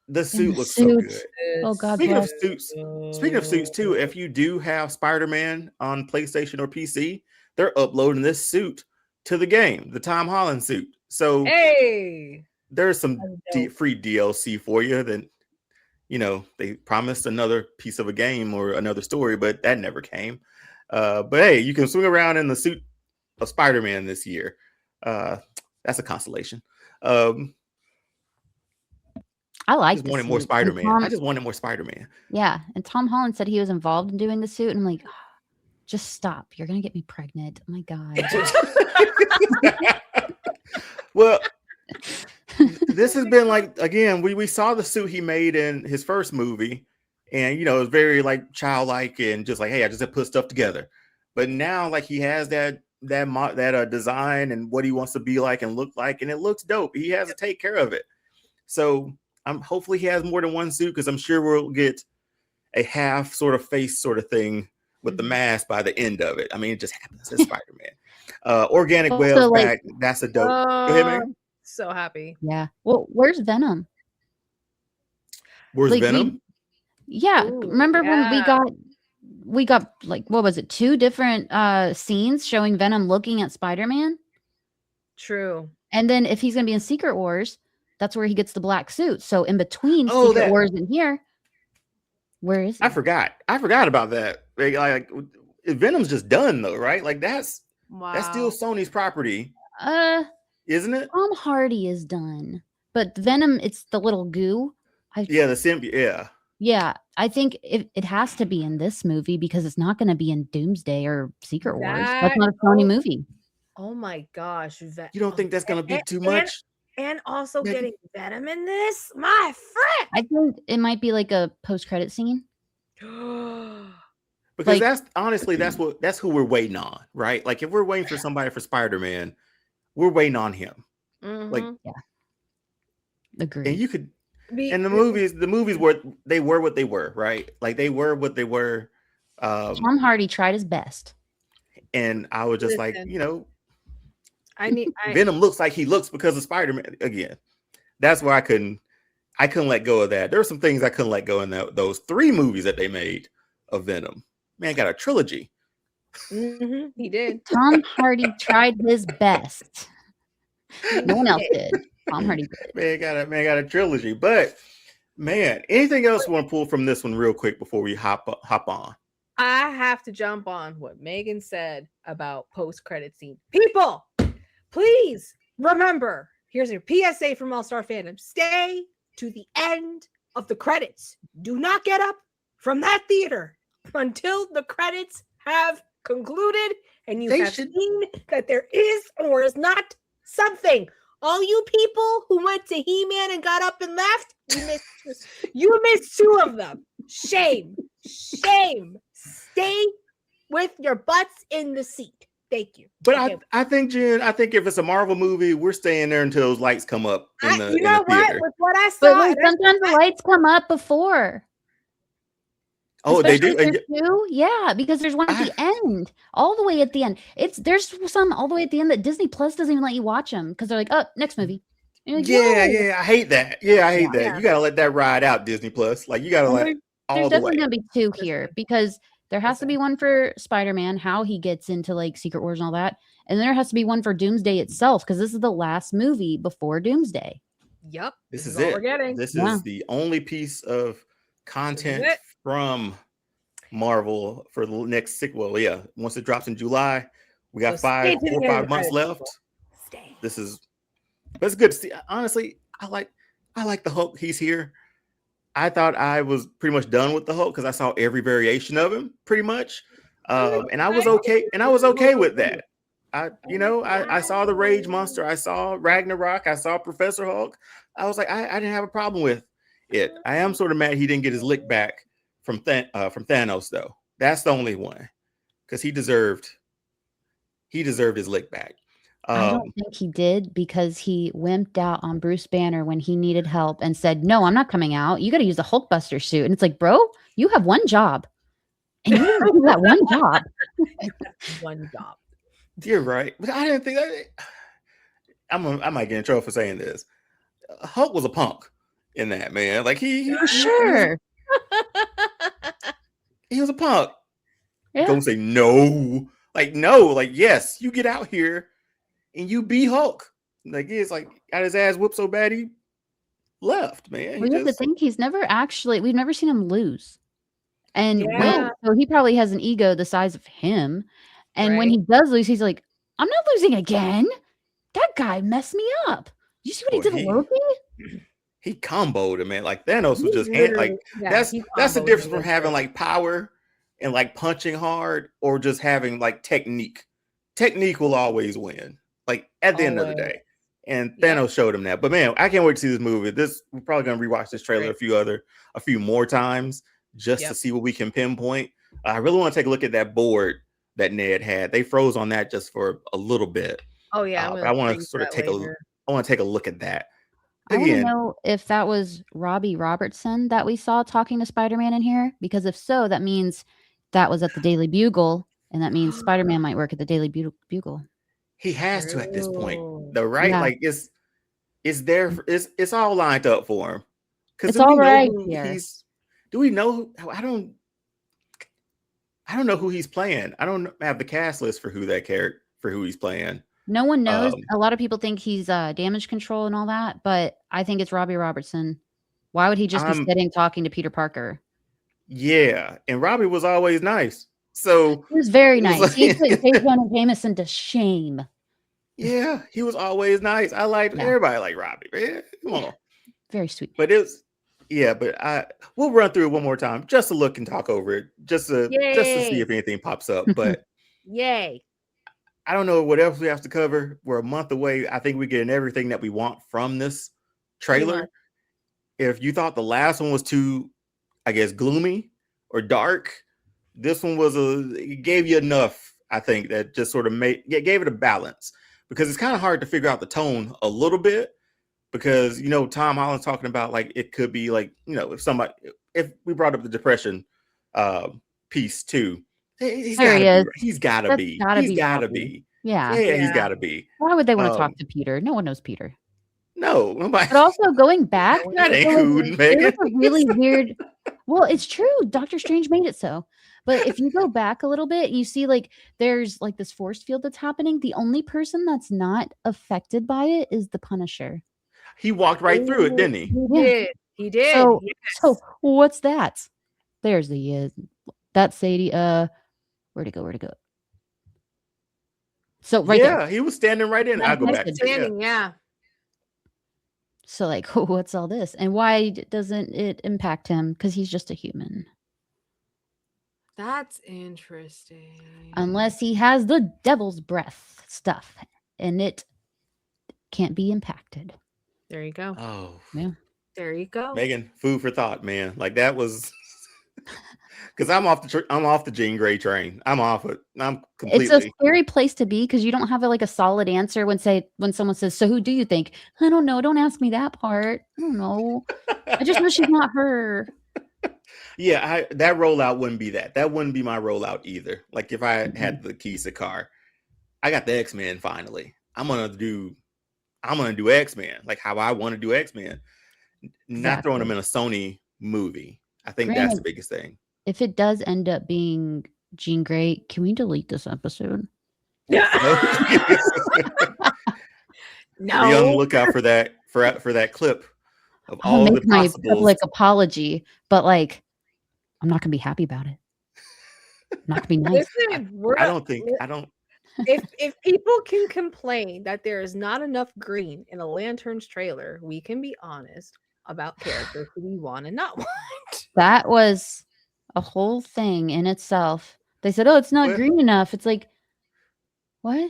S2: the suit looks
S1: suit.
S2: so good.
S1: Oh God!
S2: Speaking of
S1: bless.
S2: suits too, if you do have Spider-Man on PlayStation or PC, they're uploading this suit to the game, the Tom Holland suit. So
S6: Hey,
S2: there's some free DLC for you. That, you know, they promised another piece of a game or another story, but that never came. But hey, you can swing around in the suit of Spider-Man this year. That's a consolation.
S1: I like.
S2: Just wanted more Spider-Man. I just wanted more Spider-Man.
S1: Yeah, and Tom Holland said he was involved in doing the suit, and I'm like, just stop. You're gonna get me pregnant. Oh my God.
S2: Well, this has been like, again, we saw the suit he made in his first movie, and you know, it was very like childlike and just like, hey, I just put stuff together. But now, like, he has that design and what he wants to be like and look like, and it looks dope. He has to take care of it. So hopefully he has more than one suit, because I'm sure we'll get a half sort of face sort of thing with the mask by the end of it. I mean, it just happens. It's Spider-Man. Organic
S1: Also,
S2: Whales
S1: like,
S2: back. That's a dope. Go ahead, man.
S6: so happy.
S1: Yeah. Well, where's Venom?
S2: Where's
S1: Like,
S2: Venom?
S1: Remember when we got like, what was it? 2 different scenes showing Venom looking at Spider-Man.
S6: True.
S1: And then if he's gonna be in Secret Wars, that's where he gets the black suit. So in between
S2: Oh,
S1: Secret Wars and here, where is he?
S2: I forgot about that. Like Venom's just done though, right? Like that's still Sony's property, isn't it?
S1: Tom Hardy is done, but Venom, it's the little goo.
S2: The symbiote. Yeah.
S1: Yeah, I think it has to be in this movie because it's not going to be in Doomsday or Secret Wars. That's not a Sony movie.
S6: Oh my gosh.
S2: You don't think that's going to be too much?
S6: And also getting Venom in this? My friend.
S1: I think it might be like a post-credit scene.
S2: Because
S1: Like,
S2: that's who we're waiting on, right? Like if we're waiting for somebody for Spider-Man, we're waiting on him. Like,
S6: Mhm.
S2: and
S1: agreed.
S2: you could,
S6: Be-
S2: and the movies were what they were, right? Like they were what they were.
S1: Tom Hardy tried his best.
S2: And I was just like,
S6: Listen.
S2: Venom looks like he looks because of Spider-Man again. That's where I couldn't let go of that. There were some things I couldn't let go in those 3 movies that they made of Venom. Man, got a trilogy.
S6: He did.
S1: Tom Hardy tried his best. No one else did. Tom Hardy did.
S2: Man got a trilogy. But man, anything else you want to pull from this one real quick before we hop on?
S6: I have to jump on what Megan said about post-credit scene. People, please remember, here's your PSA from All-Star Fandom. Stay to the end of the credits. Do not get up from that theater until the credits have concluded and you have seen that there is or is not something. All you people who went to He-Man and got up and left, you missed 2 of them. Shame. Stay with your butts in the seat. Thank you.
S2: But I think, Jen, if it's a Marvel movie, we're staying there until those lights come up in the theater.
S6: With what I saw,
S1: But wait, sometimes the lights come up before.
S2: Oh,
S1: Especially
S2: they do?
S1: if there's 2? Yeah, because there's one at the end, all the way at the end. There's some all the way at the end that Disney Plus doesn't even let you watch them because they're like, oh, next movie. Like,
S2: I hate that. I hate that. You gotta let that ride out, Disney Plus. Like you gotta let all the way.
S1: There's definitely gonna be 2 here because there has to be one for Spider-Man, how he gets into like Secret Wars and all that, and then there has to be one for Doomsday itself because this is the last movie before Doomsday.
S6: Yep,
S2: this is
S6: all
S2: it.
S6: we're getting.
S2: This is the only piece of content from Marvel for the next once it drops in July, we got 4 or 5 months left. But it's good to see. Honestly, I like the Hulk. He's here. I thought I was pretty much done with the Hulk because I saw every variation of him pretty much, and I was okay. And I was okay with that. I saw the Rage Monster. I saw Ragnarok. I saw Professor Hulk. I was like, I didn't have a problem with it. I am sort of mad he didn't get his lick back from Thanos though. That's the only one because he deserved his lick back.
S1: I don't think he did because he wimped out on Bruce Banner when he needed help and said, "No, I'm not coming out. You got to use the Hulkbuster suit." And it's like, bro, you have one job, and you do that one job.
S6: One job.
S2: You're right, but I didn't think that. I might get in trouble for saying this. Hulk was a punk in that, man. Like he was a punk.
S1: Yeah.
S2: Don't say no. Like yes, you get out here and you be Hulk. Like it's like got his ass whooped so bad he left, man.
S1: We have to think we've never seen him lose. And
S6: Yeah.
S1: so he probably has an ego the size of him. And when he does lose, he's like, I'm not losing again. That guy messed me up. You see what he did to Loki?
S2: He comboed him, man. Like Thanos was just that's the difference from having like power and like punching hard or just having like technique. Technique will always win. Like at the end of the day. And Thanos showed him that. But man, I can't wait to see this movie. We're probably gonna rewatch this trailer a few more times just to see what we can pinpoint. I really want to take a look at that board that Ned had. They froze on that just for a little bit.
S6: Oh yeah,
S2: but I want to sort of take a look at that.
S1: I want to know if that was Robbie Robertson that we saw talking to Spider-Man in here, because if so, that means that was at the Daily Bugle, and that means Spider-Man might work at the Daily Bugle.
S2: He has to at this point, though, right? Yeah. Like it's all lined up for him.
S1: It's all right
S2: here. Do we know? I don't know who he's playing. I don't have the cast list for who he's playing.
S1: No one knows. A lot of people think he's damage control and all that, but I think it's Robbie Robertson. Why would he just be sitting talking to Peter Parker?
S2: Yeah, and Robbie was always nice. So
S1: he was very nice. He put Jonah Jameson to shame.
S2: Yeah, he was always nice. I liked everybody like Robbie. Man. Come on.
S1: Very sweet.
S2: But we'll run through it one more time just to look and talk over it, just to see if anything pops up. But
S6: yay.
S2: I don't know what else we have to cover. We're a month away. I think we're getting everything that we want from this trailer. If you thought the last one was too, I guess, gloomy or dark, this one it gave you enough, I think, that just sort of gave it a balance, because it's kind of hard to figure out the tone a little bit, because, you know, Tom Holland's talking about, like, it could be like, you know, if we brought up the depression piece too, he's got to be.
S1: Yeah.
S2: He's got to be.
S1: Why would they want to talk to Peter? No one knows Peter.
S2: No, nobody.
S1: But also going back,
S2: that ain't cool, Megan.
S1: There's a really weird. Well, it's true. Doctor Strange made it so. But if you go back a little bit, you see like there's like this force field that's happening. The only person that's not affected by it is the Punisher.
S2: He walked right through it, didn't he?
S6: He did.
S1: So what's that? There's the that's Sadie. Where'd it go? So right there.
S2: He was standing right in. I'll go back.
S6: Standing, yeah.
S1: So like, what's all this? And why doesn't it impact him? Because he's just a human.
S6: That's interesting.
S1: Unless he has the devil's breath stuff, and it can't be impacted.
S6: There you go.
S2: Oh,
S1: yeah.
S6: There you go.
S2: Megan, food for thought, man. Like that was because I'm off the Jean Grey train. I'm off it. I'm completely.
S1: It's a scary place to be because you don't have a solid answer when someone says, "So who do you think?" I don't know. Don't ask me that part. I don't know. I just know she's not her.
S2: Yeah, that rollout wouldn't be that. That wouldn't be my rollout either. Like if I had the keys to car, I got the X-Men finally. I'm gonna do X-Men like how I want to do X-Men. Not throwing them in a Sony movie. I think that's the biggest thing.
S1: If it does end up being Jean Grey, can we delete this episode?
S6: Yeah.
S2: No. Be on the lookout for that clip of all the possibles.
S1: My public apology, but like, I'm not gonna be happy about it. I'm not gonna be nice.
S2: Listen,
S6: if people can complain that there is not enough green in a Lanterns trailer, we can be honest about characters who we want and not want.
S1: That was a whole thing in itself. They said, "Oh, it's not green enough." It's like, what?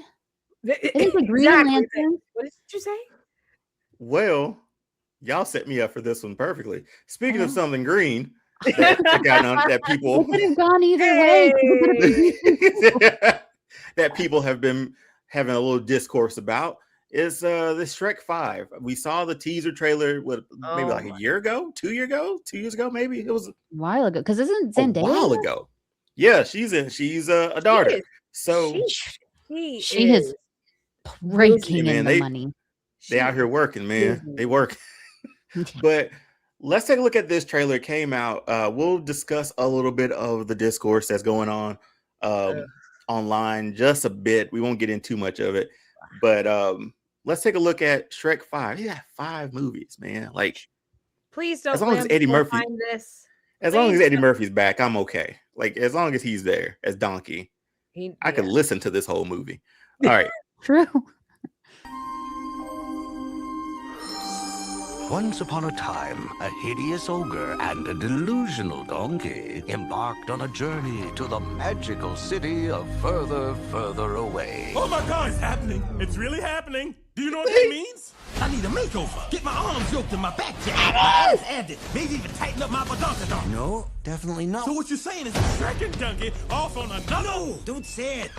S1: It is a green lantern.
S6: What did you say?
S2: Well, y'all set me up for this one perfectly. Speaking of something green, that people
S1: it could have gone either way.
S2: That people have been having a little discourse about is the Shrek 5. We saw the teaser trailer maybe like a year ago, 2 years ago, maybe. It was
S1: a while ago. Because isn't Zendaya?
S2: A while ago. Yeah, she's a daughter. So
S1: she is raking in the money.
S2: They out here working, man. They work. But let's take a look at this trailer. It came out. We'll discuss a little bit of the discourse that's going on online, just a bit. We won't get into too much of it. But let's take a look at Shrek 5. Yeah, 5 movies, man. Like,
S6: please don't.
S2: As long as Eddie Murphy, long as Eddie Murphy's back, I'm okay. Like, as long as he's there as Donkey, I could listen to this whole movie. All right.
S1: True.
S10: Once upon a time, a hideous ogre and a delusional donkey embarked on a journey to the magical city of further away.
S11: Oh my God, it's happening. It's really happening. Do you know what that means? I need a makeover. Get my arms yoked and my back jacked. My eyes added. Maybe even tighten up my badonkadonk.
S8: No, definitely not.
S11: So what you're saying is Shrek and Donkey off on another...
S8: No, don't say it.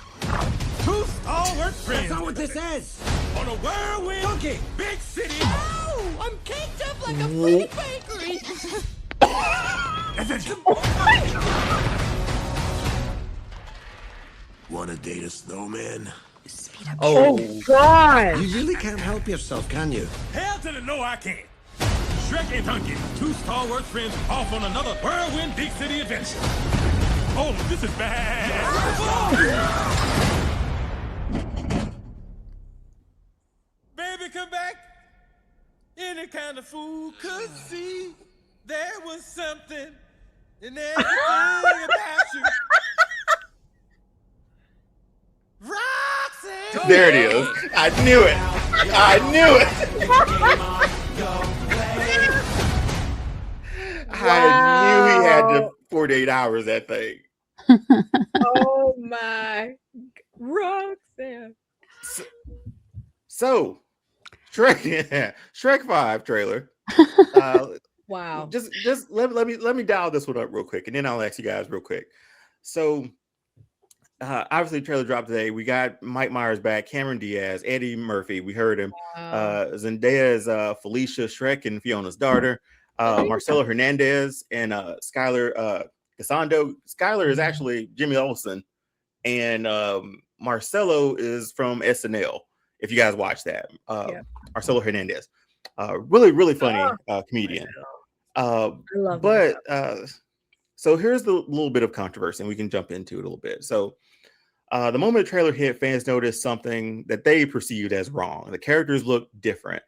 S11: 2 stalwart friends.
S8: That's not what this is.
S11: On a whirlwind
S8: Donkey.
S11: Big city.
S5: Oh, I'm caked up like a pretty bakery.
S11: Wanna date a snowman?
S5: Speed up.
S6: Oh God!
S8: You really can't help yourself, can you?
S11: Hell to the no, I can't. Shrek and Donkey, 2 stalwart friends off on another whirlwind big city adventure. Oh, this is bad. Baby, come back. Any kind of fool could see there was something in everything about you. Roxanne.
S2: There it is. I knew it. I knew he had the 48 hours, that thing.
S6: Oh my, Roxanne.
S2: So Shrek 5 trailer.
S6: Wow.
S2: Just let me dial this one up real quick, and then I'll ask you guys real quick. So obviously the trailer dropped today. We got Mike Myers back, Cameron Diaz, Eddie Murphy. We heard him. Zendaya is Felicia, Shrek and Fiona's daughter. Marcelo Hernandez and Skylar Casando. Skylar is actually Jimmy Olsen, and Marcelo is from SNL. If you guys watch that, Marcelo Hernandez, really funny comedian. I love so here's the little bit of controversy, and we can jump into it a little bit. So the moment the trailer hit, fans noticed something that they perceived as wrong. The characters look different,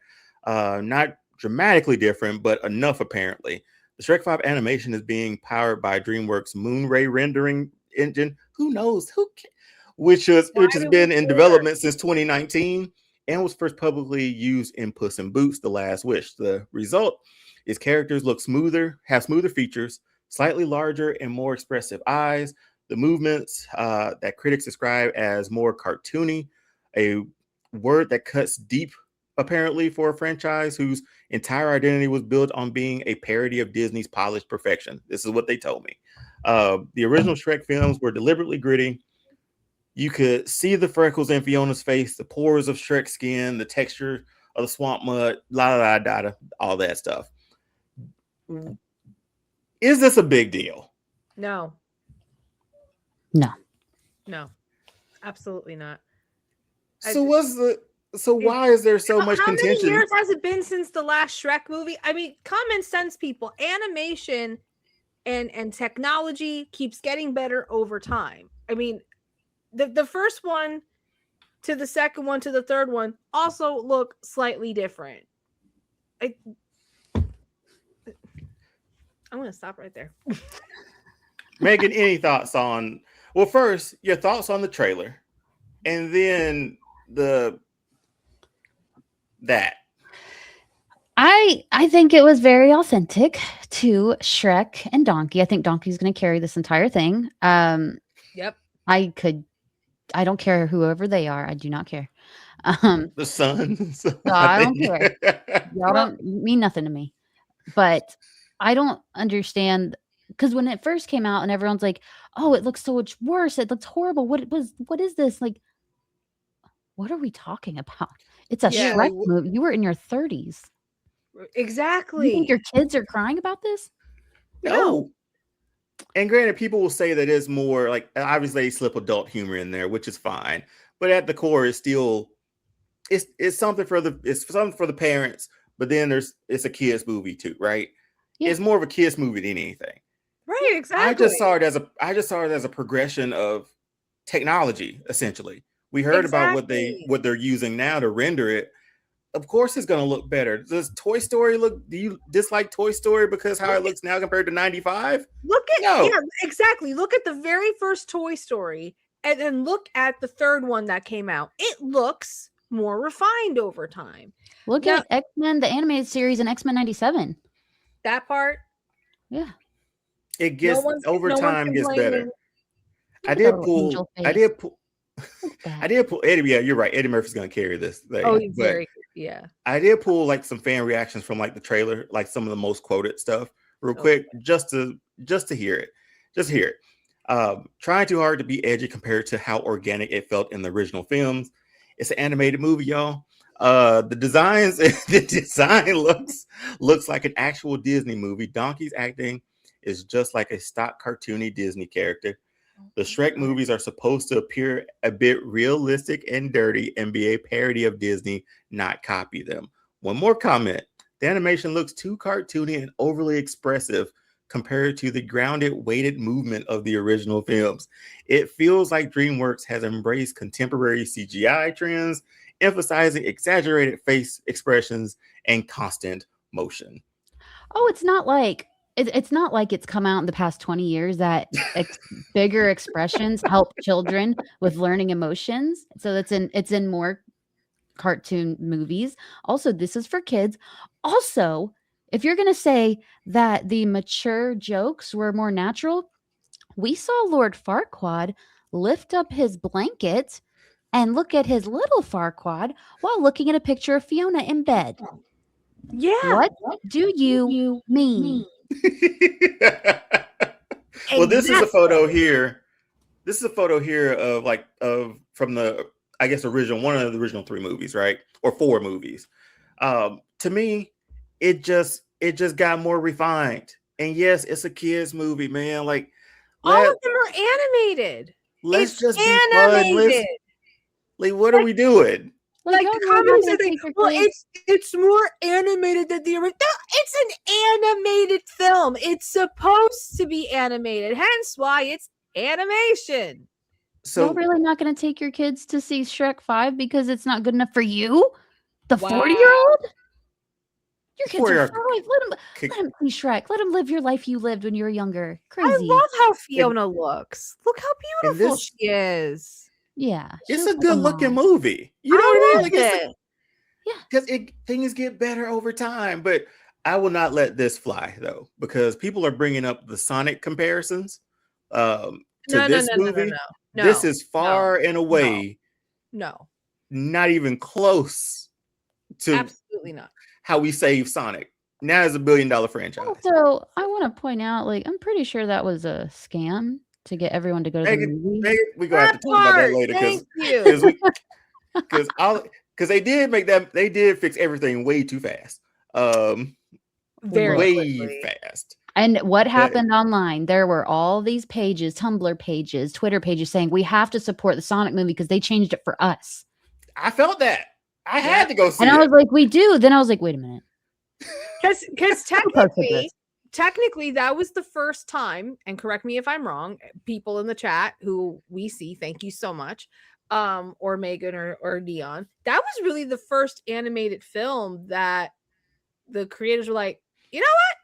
S2: not dramatically different, but enough apparently. The Shrek 5 animation is being powered by DreamWorks Moonray rendering engine. Who knows? Which has been in development since 2019 and was first publicly used in Puss in Boots: The Last Wish. The result is characters look smoother, have smoother features, slightly larger and more expressive eyes. The movements that critics describe as more cartoony, a word that cuts deep, apparently, for a franchise whose entire identity was built on being a parody of Disney's polished perfection. This is what they told me. The original Shrek films were deliberately gritty. You could see the freckles in Fiona's face, the pores of Shrek's skin, the texture of the swamp mud, all that stuff. Is this a big deal?
S6: No.
S1: No.
S6: Absolutely not.
S2: So why is there so much contention?
S6: How many years has it been since the last Shrek movie? I mean, common sense, people. Animation and technology keeps getting better over time. I mean, the first one to the second one to the third one also look slightly different. I'm going to stop right there.
S2: Megan, any thoughts on... Well, first, your thoughts on the trailer, and then that.
S1: I think it was very authentic to Shrek and Donkey. I think Donkey's going to carry this entire thing.
S6: Yep.
S1: I don't care whoever they are. I do not care.
S2: The sons.
S1: I don't care. Y'all don't mean nothing to me. But I don't understand, because when it first came out and everyone's like, oh, it looks so much worse. It looks horrible. What is this? Like, what are we talking about? It's a Shrek movie. You were in your 30s.
S6: Exactly.
S1: You think your kids are crying about this?
S2: No. And granted, people will say that it's more like, obviously they slip adult humor in there, which is fine. But at the core, it's still it's something for the parents. But then it's a kids movie too, right? Yeah. It's more of a kids movie than anything.
S6: Right, exactly.
S2: I just saw it as a progression of technology. Essentially, we heard about what they're using now to render it. Of course, it's going to look better. Does Toy Story look? Do you dislike Toy Story because how it looks now compared to 95?
S6: Yeah, exactly. Look at the very first Toy Story, and then look at the third one that came out. It looks more refined over time.
S1: Look at X-Men, the animated series, and X-Men 97.
S6: That part,
S1: yeah.
S2: It gets over time gets better. I did pull Eddie. Yeah, you're right. Eddie Murphy's gonna carry this thing.
S6: Oh, he's very good. Yeah.
S2: I did pull like some fan reactions from like the trailer, like some of the most quoted stuff, real quick, just to hear it. Just hear it. Trying too hard to be edgy compared to how organic it felt in the original films. It's an animated movie, y'all. The design looks like an actual Disney movie. Donkey's acting is just like a stock cartoony Disney character. The Shrek movies are supposed to appear a bit realistic and dirty and be a parody of Disney, not copy them. One more comment. The animation looks too cartoony and overly expressive compared to the grounded, weighted movement of the original films. It feels like DreamWorks has embraced contemporary CGI trends, emphasizing exaggerated face expressions and constant motion.
S1: Oh, it's not like it's come out in the past 20 years that bigger expressions help children with learning emotions. So it's in more cartoon movies. Also, this is for kids. Also, if you're going to say that the mature jokes were more natural, we saw Lord Farquaad lift up his blanket and look at his little Farquaad while looking at a picture of Fiona in bed.
S6: Yeah.
S1: What do you mean?
S2: Well, this is a photo here this is a photo here of from the, I guess, one of the original 3 movies, right? Or 4 movies. To me, it just got more refined. And yes, it's a kids movie, man. Like,
S6: all of them are animated.
S2: Let's
S6: It's
S2: just be
S6: animated.
S2: fun. Like, what are we doing?
S6: Like the comments are like, well, it's more animated than the original. No, it's an animated film. It's supposed to be animated, hence why it's animation.
S1: So you're really not going to take your kids to see Shrek 5 because it's not good enough for you? The 40-year-old? Your kids are 5. Let him see Shrek. Let him live your life you lived when you were younger. Crazy.
S6: I love how Fiona looks. Look how beautiful she is.
S1: Yeah.
S2: It's a good looking movie. You know what I mean? Like,
S1: yeah.
S2: Because things get better over time. But I will not let this fly, though, because people are bringing up the Sonic comparisons to this movie.
S6: No,
S2: this is far and away not even close to
S6: absolutely not
S2: how we save Sonic. Now it's $1 billion franchise.
S1: Also, I want to point out, like, I'm pretty sure that was a scam to get everyone to go to the movie.
S2: We're gonna have to talk about that later because they did fix everything way too fast. Way fast.
S1: And what happened online? There were all these pages, Tumblr pages, Twitter pages saying we have to support the Sonic movie because they changed it for us.
S2: I felt that. I had to go see
S1: it. And I was like, we do. Then I was like, wait a minute.
S6: Because technically that was the first time, and correct me if I'm wrong, people in the chat who we see, thank you so much, or Megan or Dion, that was really the first animated film that the creators were like, you know what,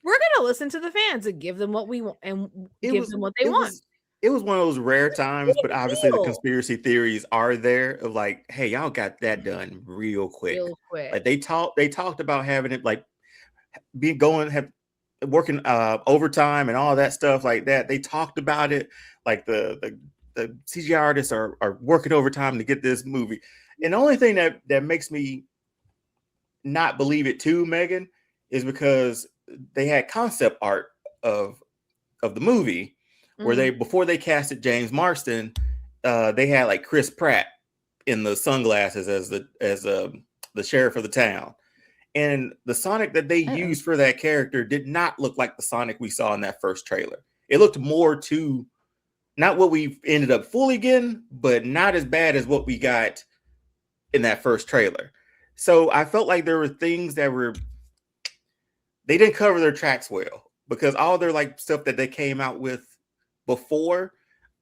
S6: we're gonna listen to the fans and give them what we want and give them what they want.
S2: It was one of those rare times, but obviously the conspiracy theories are there of like, hey, y'all got that done real quick. Like they talked about having it like working overtime and all that stuff like that. They talked about it like the CGI artists are working overtime to get this movie. And the only thing that makes me not believe it too, Megan, is because they had concept art of the movie where before they casted James Marsden, they had like Chris Pratt in the sunglasses as the sheriff of the town. And the Sonic that they used for that character did not look like the Sonic we saw in that first trailer. It looked more to not what we ended up fully getting, but not as bad as what we got in that first trailer. So I felt like there were things that they didn't cover their tracks well, because all their like stuff that they came out with before,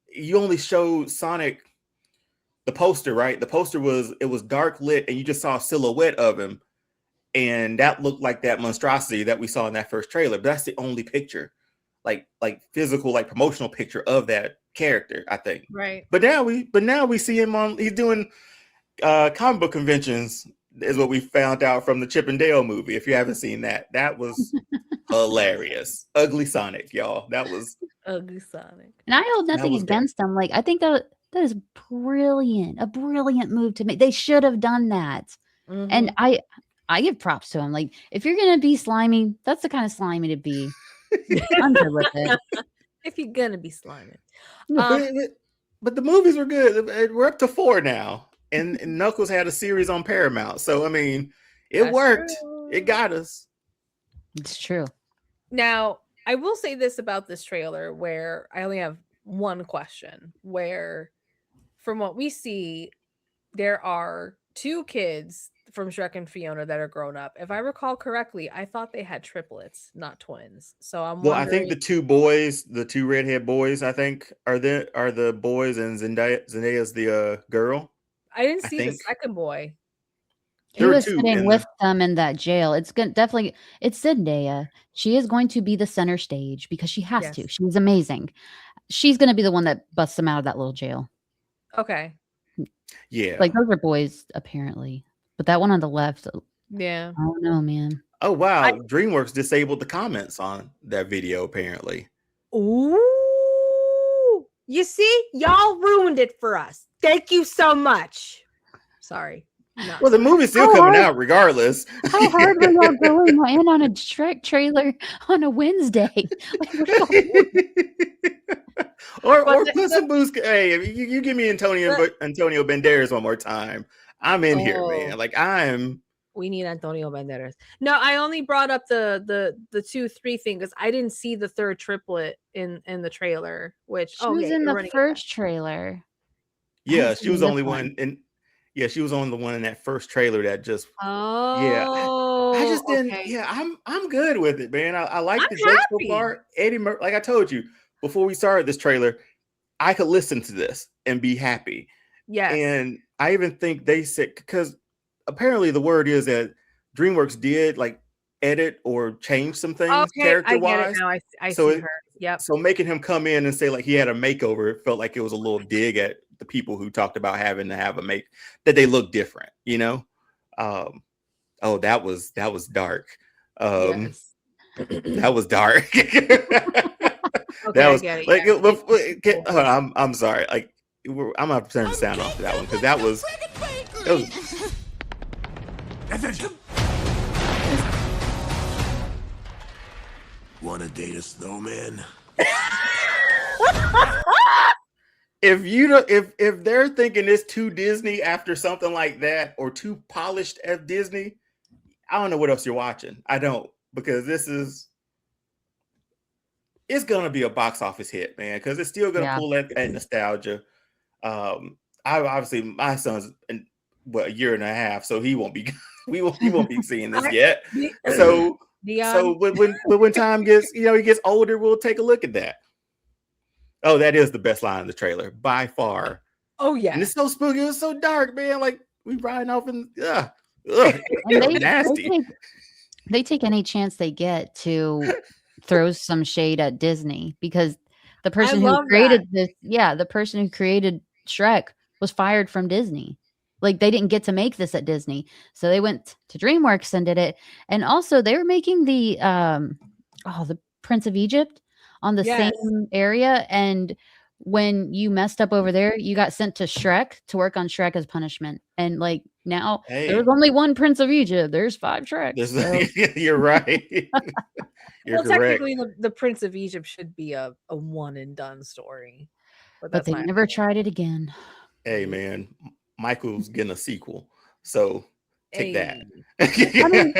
S2: you only showed Sonic the poster, right? The poster was dark lit and you just saw a silhouette of him. And that looked like that monstrosity that we saw in that first trailer. But that's the only picture, like physical, like promotional picture of that character, I think.
S6: Right.
S2: But now we see him he's doing comic book conventions, is what we found out from the Chip and Dale movie. If you haven't seen that was hilarious. Ugly Sonic, y'all. That was
S6: Ugly Sonic.
S1: And I hold nothing against them. Like, I think that is brilliant. A brilliant move to make. They should have done that. Mm-hmm. And I give props to him. Like, if you're gonna be slimy, that's the kind of slimy to be. I'm good with it.
S6: If you're gonna be slimy.
S2: But the movies were good. We're up to 4 now. And Knuckles had a series on Paramount. So I mean, it worked. True. It got us.
S1: It's true.
S6: Now, I will say this about this trailer, where I only have one question, where from what we see, there are 2 kids from Shrek and Fiona that are grown up. If I recall correctly, I thought they had triplets, not twins. So I'm wondering...
S2: I think the 2 boys, the 2 redhead boys, I think are the boys, and Zendaya's the girl.
S6: I didn't see the second boy.
S1: He was sitting with them in that jail. It's definitely it's Zendaya. She is going to be the center stage because she has to. She's amazing. She's going to be the one that busts them out of that little jail.
S6: Okay.
S2: Yeah.
S1: Like, those are boys apparently. But that one on the left,
S6: yeah.
S1: I don't know, man.
S2: Oh, wow. DreamWorks disabled the comments on that video, apparently.
S6: Ooh. You see? Y'all ruined it for us. Thank you so much. Sorry.
S2: Well, the movie's still coming out regardless.
S1: How hard were y'all going in on a Shrek trailer on a Wednesday? Like,
S2: or put some boost. Hey, you give me Antonio Banderas one more time. I'm in here, man. Like
S6: we need Antonio Banderas. No, I only brought up the 2-3 thing because I didn't see the third triplet in the trailer. Which
S1: she was in the first trailer.
S2: Yeah, she was only one, and she was on the one in that first trailer that just.
S6: Oh,
S2: I just didn't.
S6: okay.
S2: Yeah, I'm good with it, man. I like the joke so far. Eddie Murphy, like I told you before we started this trailer, I could listen to this and be happy.
S6: Yes,
S2: and I even think they said, because apparently the word is that DreamWorks did like edit or change some things character wise.
S6: I get it now. I see her. Yep.
S2: So making him come in and say like he had a makeover, it felt like it was a little dig at the people who talked about having to have that they look different, you know. That was dark.
S6: Yes.
S2: That was dark.
S6: Okay,
S2: that was
S6: like
S2: I'm sorry. Like I'm gonna have to turn the sound off for that one because that was.
S11: Wanna date a snowman?
S2: If they're thinking it's too Disney after something like that or too polished as Disney, I don't know what else you're watching. I don't, because it's gonna be a box office hit, man, because it's still gonna pull that nostalgia. Obviously my son's in a year and a half, so he won't be he won't be seeing this yet. So when time gets, he gets older, we'll take a look at that. Oh, that is the best line in the trailer by far.
S6: Oh yeah,
S2: and it's so spooky, it's so dark, man. Like we riding off in nasty.
S1: They take any chance they get to throw some shade at Disney, because the person who created the person who created Shrek was fired from Disney. Like they didn't get to make this at Disney, so they went to DreamWorks and did it. And also they were making the Prince of Egypt on the same area, and when you messed up over there, you got sent to Shrek to work on Shrek as punishment. And like now there's only one Prince of Egypt, there's 5 Shreks. So.
S2: You're right. You're correct.
S6: Technically the Prince of Egypt should be a one and done story,
S1: but they never tried it again.
S2: Hey man, Michael's getting a sequel, so take that.
S1: I mean,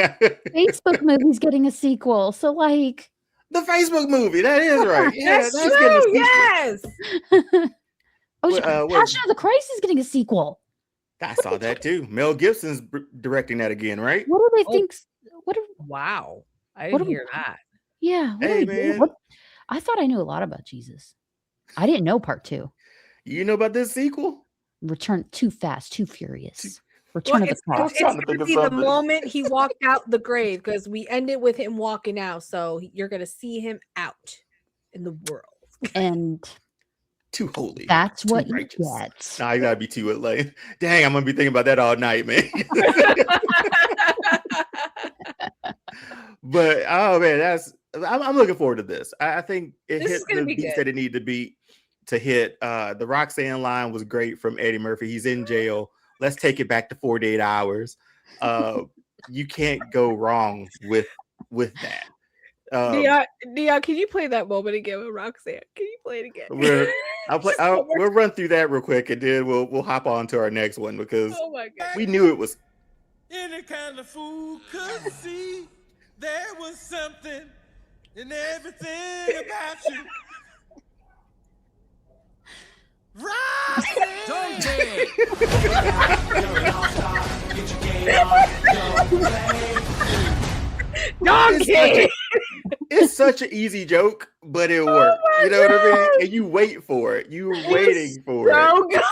S1: Facebook movie's getting a sequel, so like
S2: the Facebook movie, that is right. Yeah,
S6: that's true. Yes.
S1: Passion of the Christ is getting a sequel.
S2: I saw that too. Mel Gibson's directing that again, right?
S1: What do they think?
S6: Wow, I didn't hear that.
S1: Yeah.
S2: Hey man,
S1: I thought I knew a lot about Jesus. I didn't know part 2.
S2: You know about this sequel?
S1: Return Too Fast, Too Furious. Return of the Cross.
S6: It's going to be the moment he walked out the grave, because we ended with him walking out. So you're going to see him out in the world.
S1: And
S2: too holy.
S1: That's
S2: too
S1: what
S2: righteous.
S1: You get.
S2: Nah, you got to be too late. Dang, I'm going to be thinking about that all night, man. But, oh, man, I'm looking forward to this. I think it hit the beats that it needed to be to hit. The Roxanne line was great from Eddie Murphy. He's in jail. Let's take it back to 48 hours. You can't go wrong with that.
S6: Dion, can you play that moment again with Roxanne? Can you play it again?
S2: We'll run through that real quick, and then we'll hop on to our next one, because we knew it was.
S11: Any kind of fool could see there was something in everything about you.
S6: Donkey!
S2: It's such an easy joke, but it worked. You know what I mean? And you wait for it. You're waiting for it.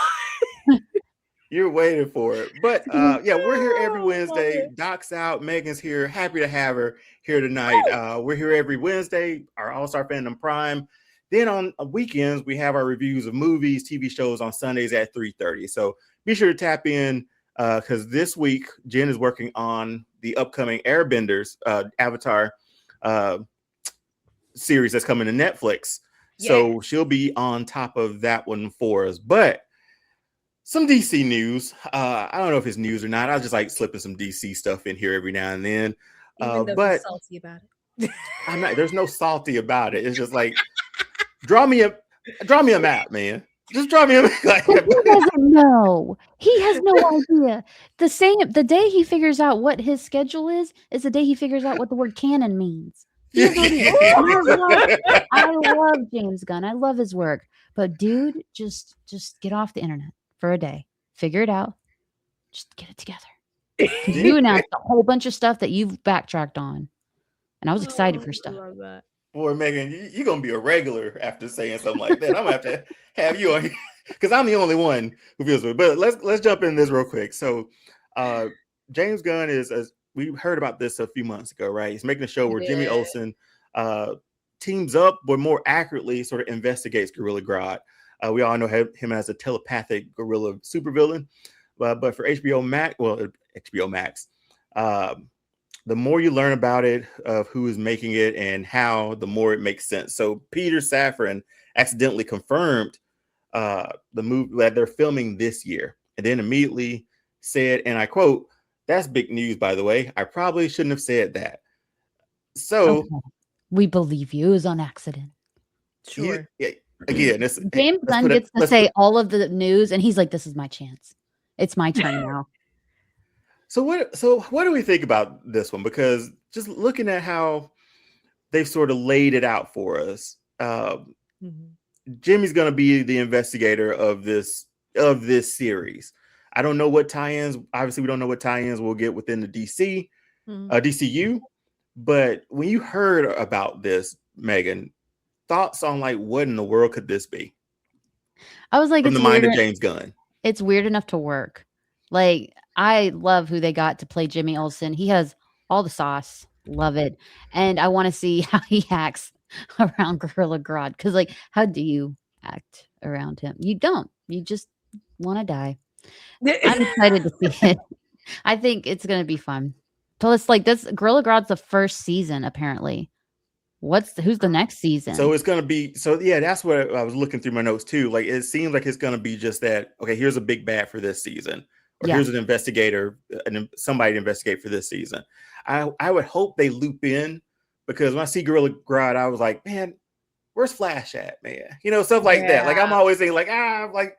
S2: You're waiting for it. But we're here every Wednesday. Doc's out. Megan's here. Happy to have her here tonight. We're here every Wednesday, our All-Star Fandom Prime. Then on weekends, we have our reviews of movies, TV shows on Sundays at 3:30. So be sure to tap in, because this week, Jen is working on the upcoming Airbenders Avatar series that's coming to Netflix. Yeah. So she'll be on top of that one for us. But some DC news. I don't know if it's news or not. I just like slipping some DC stuff in here every now and then. But
S6: salty about it.
S2: I'm not. There's no salty about it. It's just like draw me a Draw me a map, man. Just draw me a map. Like,
S1: He doesn't know. He has no idea. The day he figures out what his schedule is the day he figures out what the word canon means. He has no idea. I love James Gunn. I love his work. But dude, just get off the internet for a day. Figure it out. Just get it together. You announced a whole bunch of stuff that you've backtracked on. And I was excited for stuff.
S6: I love that.
S2: Boy, Megan, you're gonna be a regular after saying something like that. I'm gonna have to have you on here because I'm the only one who feels it. But let's jump in this real quick. So James Gunn is, as we heard about this a few months ago, right? He's making a show where Jimmy Olsen teams up, but more accurately sort of investigates Gorilla Grodd. We all know him as a telepathic gorilla supervillain. But for HBO Max, the more you learn about it, of who is making it and how, the more it makes sense. So Peter Safran accidentally confirmed the movie that they're filming this year, and then immediately said, and I quote, "That's big news, by the way. I probably shouldn't have said that." So
S1: okay. We believe you. It was on accident.
S6: Sure.
S2: Again,
S1: James Gunn gets to say all of the news, and he's like, "This is my chance. It's my turn now."
S2: So what do we think about this one? Because just looking at how they've sort of laid it out for us, Jimmy's going to be the investigator of this series. I don't know what tie-ins. Obviously, we don't know what tie-ins we'll get within the DCU. But when you heard about this, Megan, thoughts on like what in the world could this be?
S1: I was like,
S2: from the mind of James Gunn.
S1: It's weird enough to work. Like, I love who they got to play Jimmy Olsen. He has all the sauce. Love it. And I want to see how he acts around Gorilla Grodd. Because, like, how do you act around him? You don't. You just want to die. I'm excited to see it. I think it's going to be fun. Plus, like, this Gorilla Grodd's the first season, apparently. Who's the next season?
S2: So it's going to be, that's what I was looking through my notes too. Like, it seems like it's going to be just that, okay, here's a big bad for this season. Or here's an investigator, and somebody to investigate for this season. I would hope they loop in, because when I see Gorilla Grodd, I was like, man, where's Flash at, man? You know, stuff like that. Like, I'm always thinking like,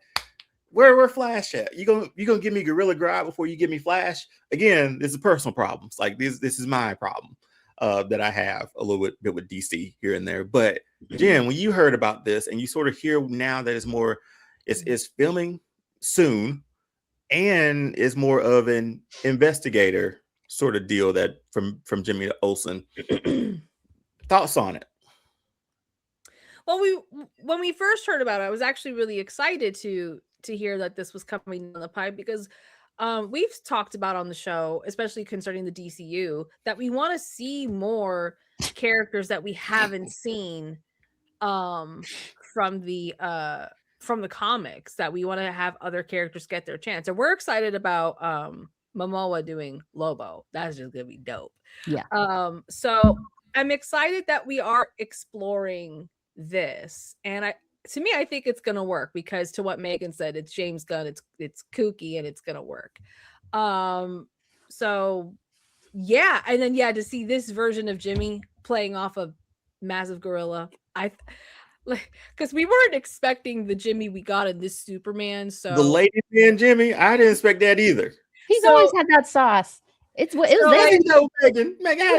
S2: where Flash at? You gonna give me Gorilla Grodd before you give me Flash? Again, this is personal problems. Like, this is my problem that I have a little bit with DC here and there. But Jen, when you heard about this and you sort of hear now that it's filming soon, and is more of an investigator sort of deal that from Jimmy Olsen. Thoughts on it?
S6: Well, when we first heard about it, I was actually really excited to hear that this was coming down the pipe, because we've talked about on the show, especially concerning the DCU, that we want to see more characters that we haven't seen from the comics, that we want to have other characters get their chance. And we're excited about Momoa doing Lobo. That's just gonna be dope.
S1: Yeah.
S6: So I'm excited that we are exploring this, and I think it's gonna work, because to what Megan said, it's James Gunn, it's kooky, and it's gonna work. So yeah, and then to see this version of Jimmy playing off a massive gorilla, because we weren't expecting the Jimmy we got in this Superman. So
S2: the lady man Jimmy, I didn't expect that either.
S1: He's always had that sauce. It was there. It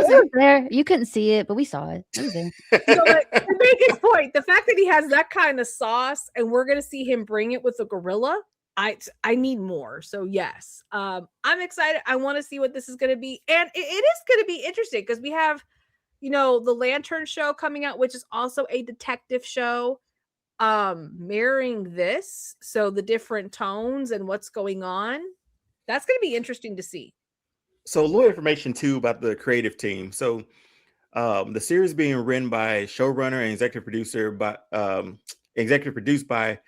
S1: was there. You couldn't see it, but we saw it. It was there.
S6: So, to Megan's point, the fact that he has that kind of sauce, and we're gonna see him bring it with a gorilla, I need more. So yes, I'm excited. I want to see what this is gonna be, and it is gonna be interesting, because we have, the Lantern show coming out, which is also a detective show, mirroring this. So the different tones and what's going on, that's going to be interesting to see.
S2: So a little information too about the creative team. So the series being written by showrunner and executive produced by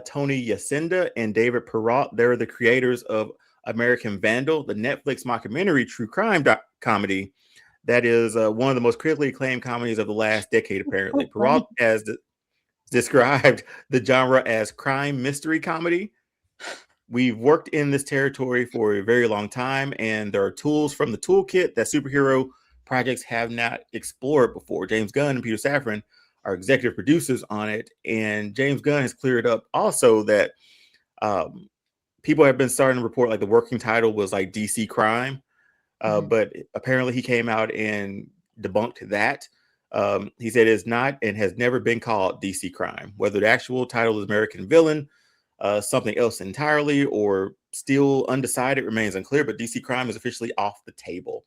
S2: Tony Yacinda and David Perrault. They're the creators of American Vandal, the Netflix mockumentary true crime comedy that is one of the most critically acclaimed comedies of the last decade, apparently. Perrault has described the genre as crime mystery comedy. We've worked in this territory for a very long time, and there are tools from the toolkit that superhero projects have not explored before. James Gunn and Peter Safran are executive producers on it. And James Gunn has cleared up also that people have been starting to report like the working title was like DC Crime. But apparently he came out and debunked that. He said it's not and has never been called DC Crime. Whether the actual title is American Villain, something else entirely, or still undecided remains unclear, but DC Crime is officially off the table.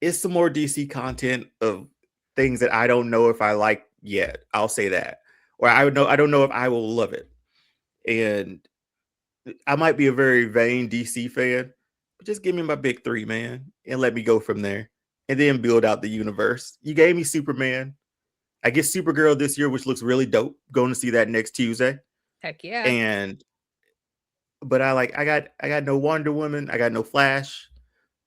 S2: It's some more DC content of things that I don't know if I like yet. I'll say that. Or I don't know if I will love it. And I might be a very vain DC fan, but just give me my big three, man, and let me go from there. And then build out the universe. You gave me Superman. I get Supergirl this year, which looks really dope. Going to see that next Tuesday.
S6: Heck yeah.
S2: But I got no Wonder Woman. I got no Flash.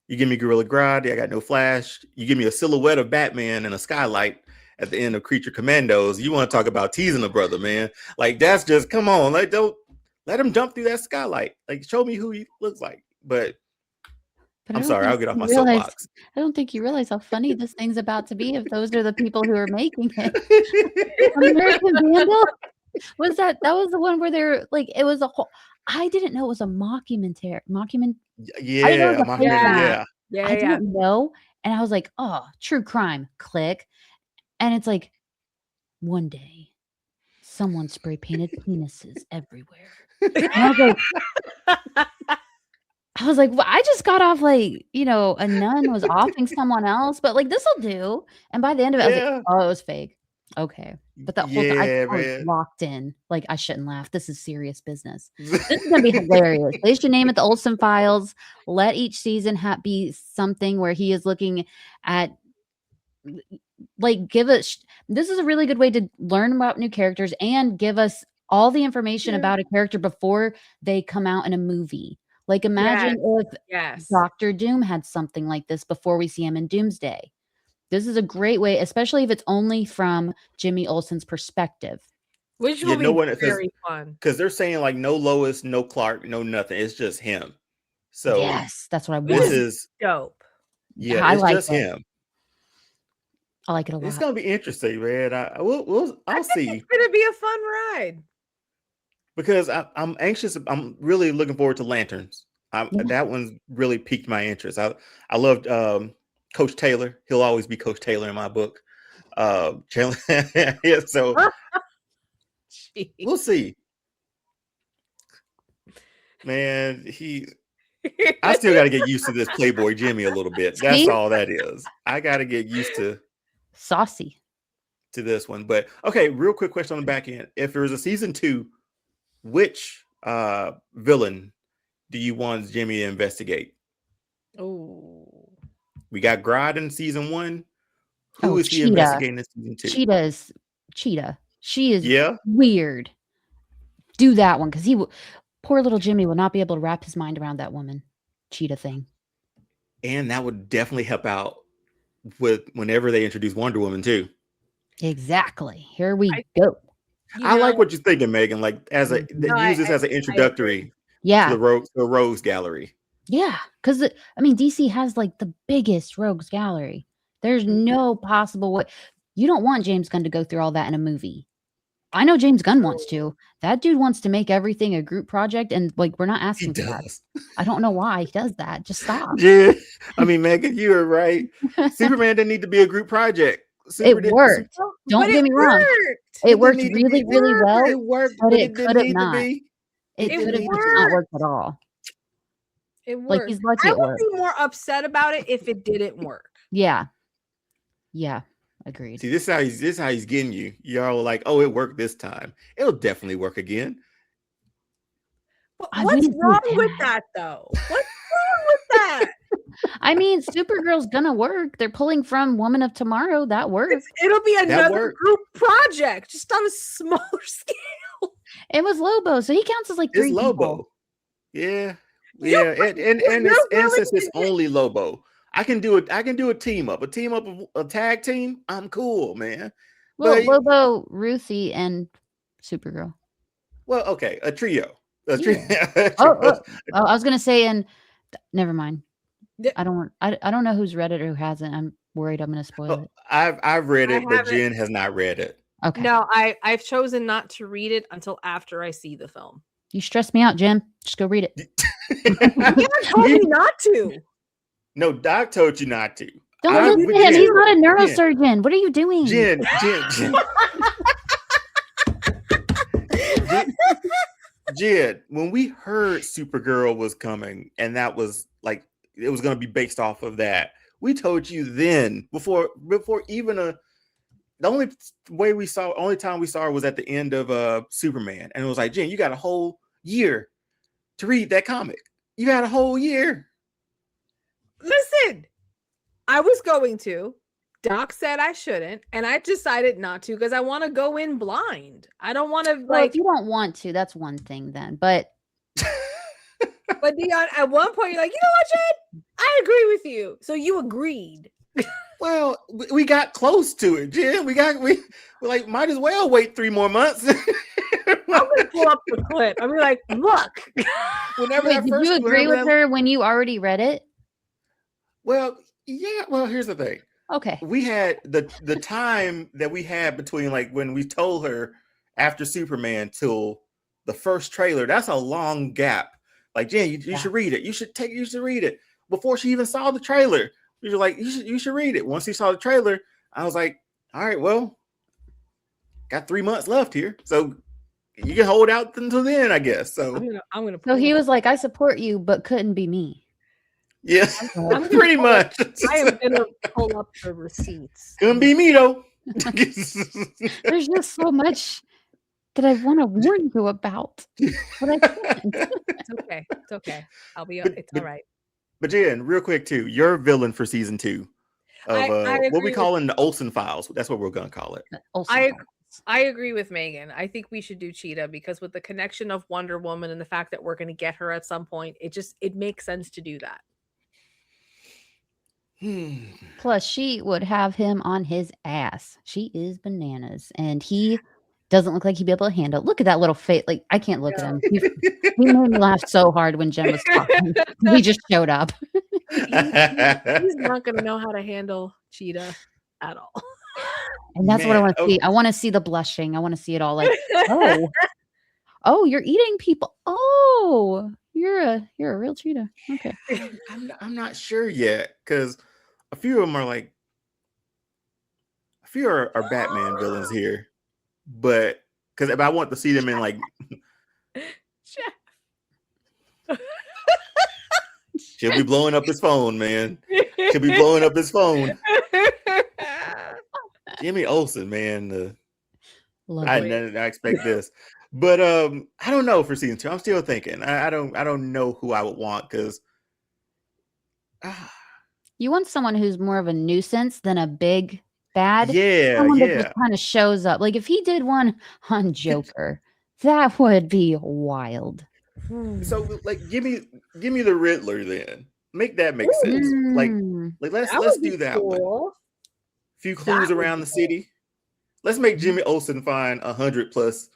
S2: You give me Gorilla Grodd. I got no Flash. You give me a silhouette of Batman and a skylight at the end of Creature Commandos. You want to talk about teasing a brother, man? Like that's just come on. Like don't let him jump through that skylight. Like show me who he looks like. But I'm sorry, I'll get off my soapbox.
S1: I don't think you realize how funny this thing's about to be if those are the people who are making it. American Vandal? That was the one where they're like, it was a whole, I didn't know it was a mockumentary.
S2: Yeah.
S1: I didn't know. And I was like, oh, true crime, click. And it's like, one day, someone spray painted penises everywhere. And I was like, well, I just got off like, a nun was offing someone else, but like, this will do. And by the end of it, I was like, oh, it was fake. Okay. But that whole time I was locked in. Like, I shouldn't laugh. This is serious business. This is going to be hilarious. They should name it the Olsen Files. Let each season be something where he is looking at, like, this is a really good way to learn about new characters and give us all the information about a character before they come out in a movie. Like, imagine if Dr. Doom had something like this before we see him in Doomsday. This is a great way, especially if it's only from Jimmy Olsen's perspective.
S6: Which will be very fun.
S2: Because they're saying, like, no Lois, no Clark, no nothing. It's just him. So
S1: yes, that's what I want.
S6: This is dope.
S2: Yeah, it's just him.
S1: I like it a lot.
S2: It's going to be interesting, man. I'll see.
S6: It's going to be a fun ride.
S2: Because I'm anxious. I'm really looking forward to Lanterns. That one's really piqued my interest. I loved Coach Taylor. He'll always be Coach Taylor in my book. So we'll see. Man, I still got to get used to this Playboy Jimmy a little bit. That's all that is. I got to get used to
S1: saucy
S2: to this one. But okay, real quick question on the back end. If there was a season 2, which villain do you want Jimmy to investigate?
S6: Oh,
S2: we got Grodd in season 1. Who is he investigating in season 2?
S1: Cheetah. She is weird. Do that one because poor little Jimmy will not be able to wrap his mind around that woman Cheetah thing.
S2: And that would definitely help out with whenever they introduce Wonder Woman too.
S1: Exactly. Here we go.
S2: I like what you're thinking, Megan. Like use this as an introductory to the Rogues Gallery.
S1: Yeah, because DC has like the biggest Rogues Gallery. There's no possible way. You don't want James Gunn to go through all that in a movie. I know James Gunn wants to. That dude wants to make everything a group project, and like we're not asking for that. I don't know why he does that. Just stop.
S2: Yeah, Megan, you were right. Superman didn't need to be a group project.
S1: It worked. Don't get me wrong. It worked really, really well.
S2: It worked,
S1: but it could have not. It could have not worked at all.
S6: It worked.
S1: Like he's lucky it worked.
S6: I would be more upset about it if it didn't work.
S1: Yeah. Agreed.
S2: See, this is how he's getting you. Y'all are like, oh, it worked this time. It'll definitely work again.
S6: What's wrong with that, though? What's wrong with that?
S1: I mean, Supergirl's gonna work. They're pulling from Woman of Tomorrow. That works.
S6: It'll be another group project, just on a smaller scale.
S1: It was Lobo, so he counts as like 3 people.
S2: Lobo. Yeah. And since it's only Lobo, I can do a team up, a tag team. I'm cool, man.
S1: Well, Lobo, Ruthie, and Supergirl.
S2: Well, okay, a trio.
S1: I was gonna say, and never mind. I don't know who's read it or who hasn't. I'm worried I'm going to spoil
S2: Oh,
S1: it.
S2: I've read
S6: I
S2: it, but
S6: haven't.
S2: Jen has not read it.
S1: Okay.
S6: No, I've chosen not to read it until after I see the film.
S1: You stress me out, Jim. Just go read it.
S6: You told me not to.
S2: No, Doc told you not to.
S1: Don't listen to him. He's not a neurosurgeon. What are you doing?
S2: Jen. Jen, when we heard Supergirl was coming, and that was like it was going to be based off of that, we told you then before even the only time we saw her was at the end of Superman, and it was like, Jen, you got a whole year to read that comic. You got a whole year.
S6: Listen, I was going to. Doc said I shouldn't, and I decided not to because I want to go in blind. I don't want to
S1: Well, if you don't want to, that's one thing then. But
S6: Dion, at one point you're like, you know what, Jen? I agree with you. So you agreed.
S2: Well, we got close to it, Jen. We like might as well wait 3 more months.
S6: I'm gonna pull up the clip. I'm like, look.
S2: Whenever
S1: wait, did you agree with her when you already read it?
S2: Well, yeah. Well, here's the thing.
S1: Okay.
S2: We had the time that we had between like when we told her after Superman till the first trailer. That's a long gap. Like, Jen, you should read it. You should read it before she even saw the trailer. We were like, you should read it. Once she saw the trailer, I was like, all right, well, got 3 months left here, so you can hold out until then, I guess. So
S6: I'm gonna.
S1: So he was like, I support you, but couldn't be me.
S2: Yeah, pretty much.
S6: I am gonna pull up the receipts.
S2: Couldn't be me though.
S1: There's just so much that I want to warn you about. But I can't.
S6: It's okay. It's okay. I'll be. It's all right.
S2: But Jen, real quick too, your villain for season 2 of what we call in the Olsen Files. That's what we're gonna call it.
S6: I agree with Megan. I think we should do Cheetah because with the connection of Wonder Woman and the fact that we're going to get her at some point, it makes sense to do that.
S1: Plus, she would have him on his ass. She is bananas, and he doesn't look like he'd be able to handle. Look at that little face. Like, I can't look at him. He made me laugh so hard when Jen was talking. We just showed up.
S6: He's not going to know how to handle Cheetah at all.
S1: And that's what I want to see. I want to see the blushing. I want to see it all. Like, oh, you're eating people. Oh, you're a real cheetah. Okay.
S2: I'm not sure yet because a few of them are like are Batman villains here, but because I want to see them in like. She'll be blowing up his phone, man. She'll be blowing up his phone. Jimmy Olsen, man. I didn't expect this, but I don't know for season 2. I'm still thinking. I don't know who I would want because
S1: you want someone who's more of a nuisance than a big bad.
S2: Yeah,
S1: someone that just kind of shows up. Like if he did one on Joker, that would be wild.
S2: So like, give me the Riddler then. Make that make sense. Like let's do that one. Few clues around the city. Let's make Jimmy Olsen find 100+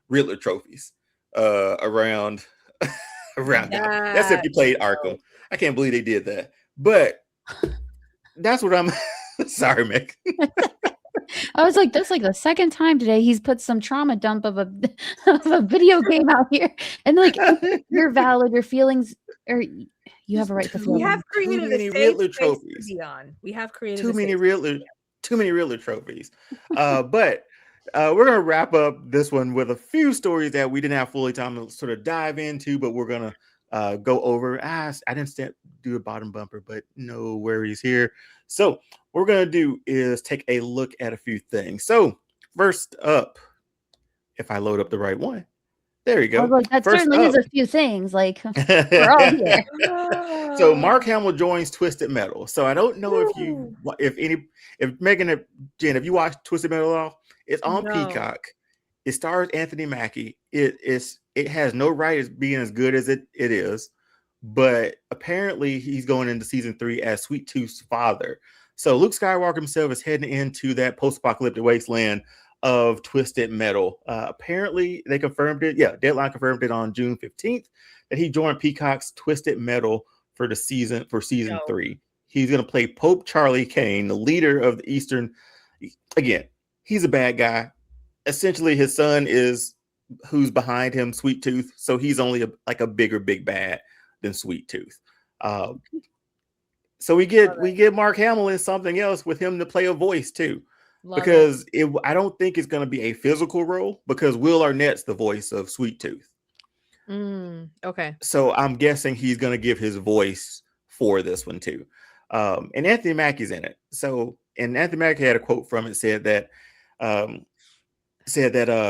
S2: Riddler trophies around that. That's if you played Arkham. I can't believe they did that. But that's what I'm sorry, Mick.
S1: I was like, that's like the second time today he's put some trauma dump of a video game out here. And like you're valid, your feelings or you have a right to feel.
S6: We have created a Riddler trophies. We have created
S2: too many Riddler trophies. But we're gonna wrap up this one with a few stories that we didn't have fully time to sort of dive into, but we're gonna go over. I didn't do a bottom bumper, but no worries here. So what we're gonna do is take a look at a few things. So first up, if I load up the right one, there you go.
S1: Like, that first certainly is a few things. Like we're all here.
S2: So Mark Hamill joins Twisted Metal. So I don't know if Megan and Jen, if you watch Twisted Metal at all, it's on Peacock. It stars Anthony Mackie. It has no right as being as good as it is, but apparently he's going into season 3 as Sweet Tooth's father. So Luke Skywalker himself is heading into that post-apocalyptic wasteland of Twisted Metal. Apparently they confirmed it. Yeah, Deadline confirmed it on June 15th that he joined Peacock's Twisted Metal for season 3. He's going to play Pope Charlie Kane, the leader of the Eastern. Again, he's a bad guy. Essentially, his son is who's behind him, Sweet Tooth. So he's only a bigger big bad than Sweet Tooth. So we get Mark Hamill in something else with him to play a voice too. Because I don't think it's going to be a physical role, because Will Arnett's the voice of Sweet Tooth.
S6: Okay.
S2: So I'm guessing he's going to give his voice for this one too. And Anthony Mackie's in it. And Anthony Mackie had a quote from it, said that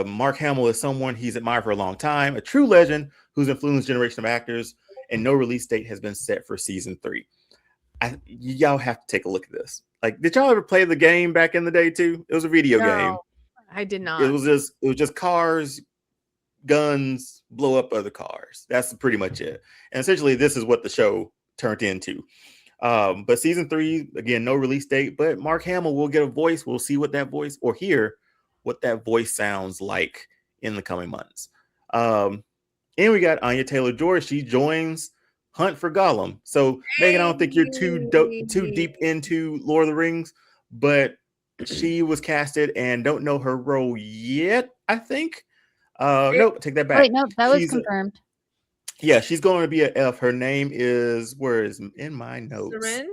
S2: Mark Hamill is someone he's admired for a long time, a true legend who's influenced a generation of actors, and no release date has been set for season 3. Y'all have to take a look at this. Like, did y'all ever play the game back in the day too? It was a video game.
S6: I did not.
S2: It was just cars, guns, blow up other cars. That's pretty much it. And essentially, this is what the show turned into. But season 3, again, no release date. But Mark Hamill will get a voice. We'll see what that voice, or hear what that voice sounds like in the coming months. And we got Anya Taylor-Joy. She joins Hunt for Gollum. So Megan, I don't think you're too deep into Lord of the Rings, but she was casted and don't know her role yet, I think. Nope, take that back.
S1: Wait, no, that was confirmed.
S2: Yeah, she's going to be an elf. Her name is, where is in my notes?
S6: Seren?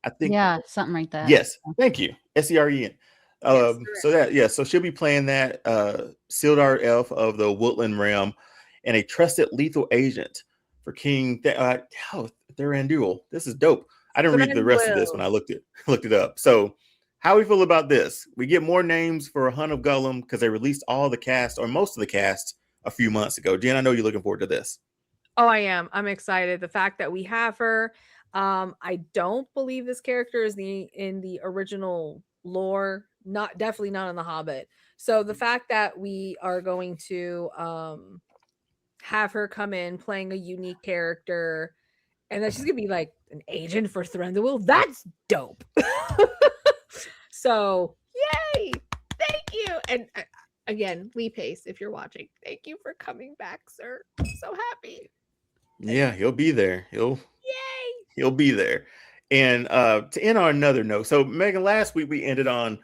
S2: I think.
S1: Yeah, something like that.
S2: Yes, thank you. Seren. So she'll be playing that Sildar elf of the Woodland Realm and a trusted lethal agent for King Thranduil. This is dope. I didn't read the rest of this when I looked it up. So how we feel about this? We get more names for Hunt of Gollum because they released all the cast, or most of the cast, a few months ago. Jen, I know you're looking forward to this.
S6: Oh, I am. I'm excited. The fact that we have her. I don't believe this character is in the original lore. Definitely not in The Hobbit. So the fact that we are going to have her come in playing a unique character, and that she's gonna be like an agent for Thranduil, that's dope. So yay, thank you. And again, Lee Pace, if you're watching, thank you for coming back, sir. I'm so happy.
S2: Yeah, he'll be there. He'll be there. And to end on another note, so Megan, last week we ended on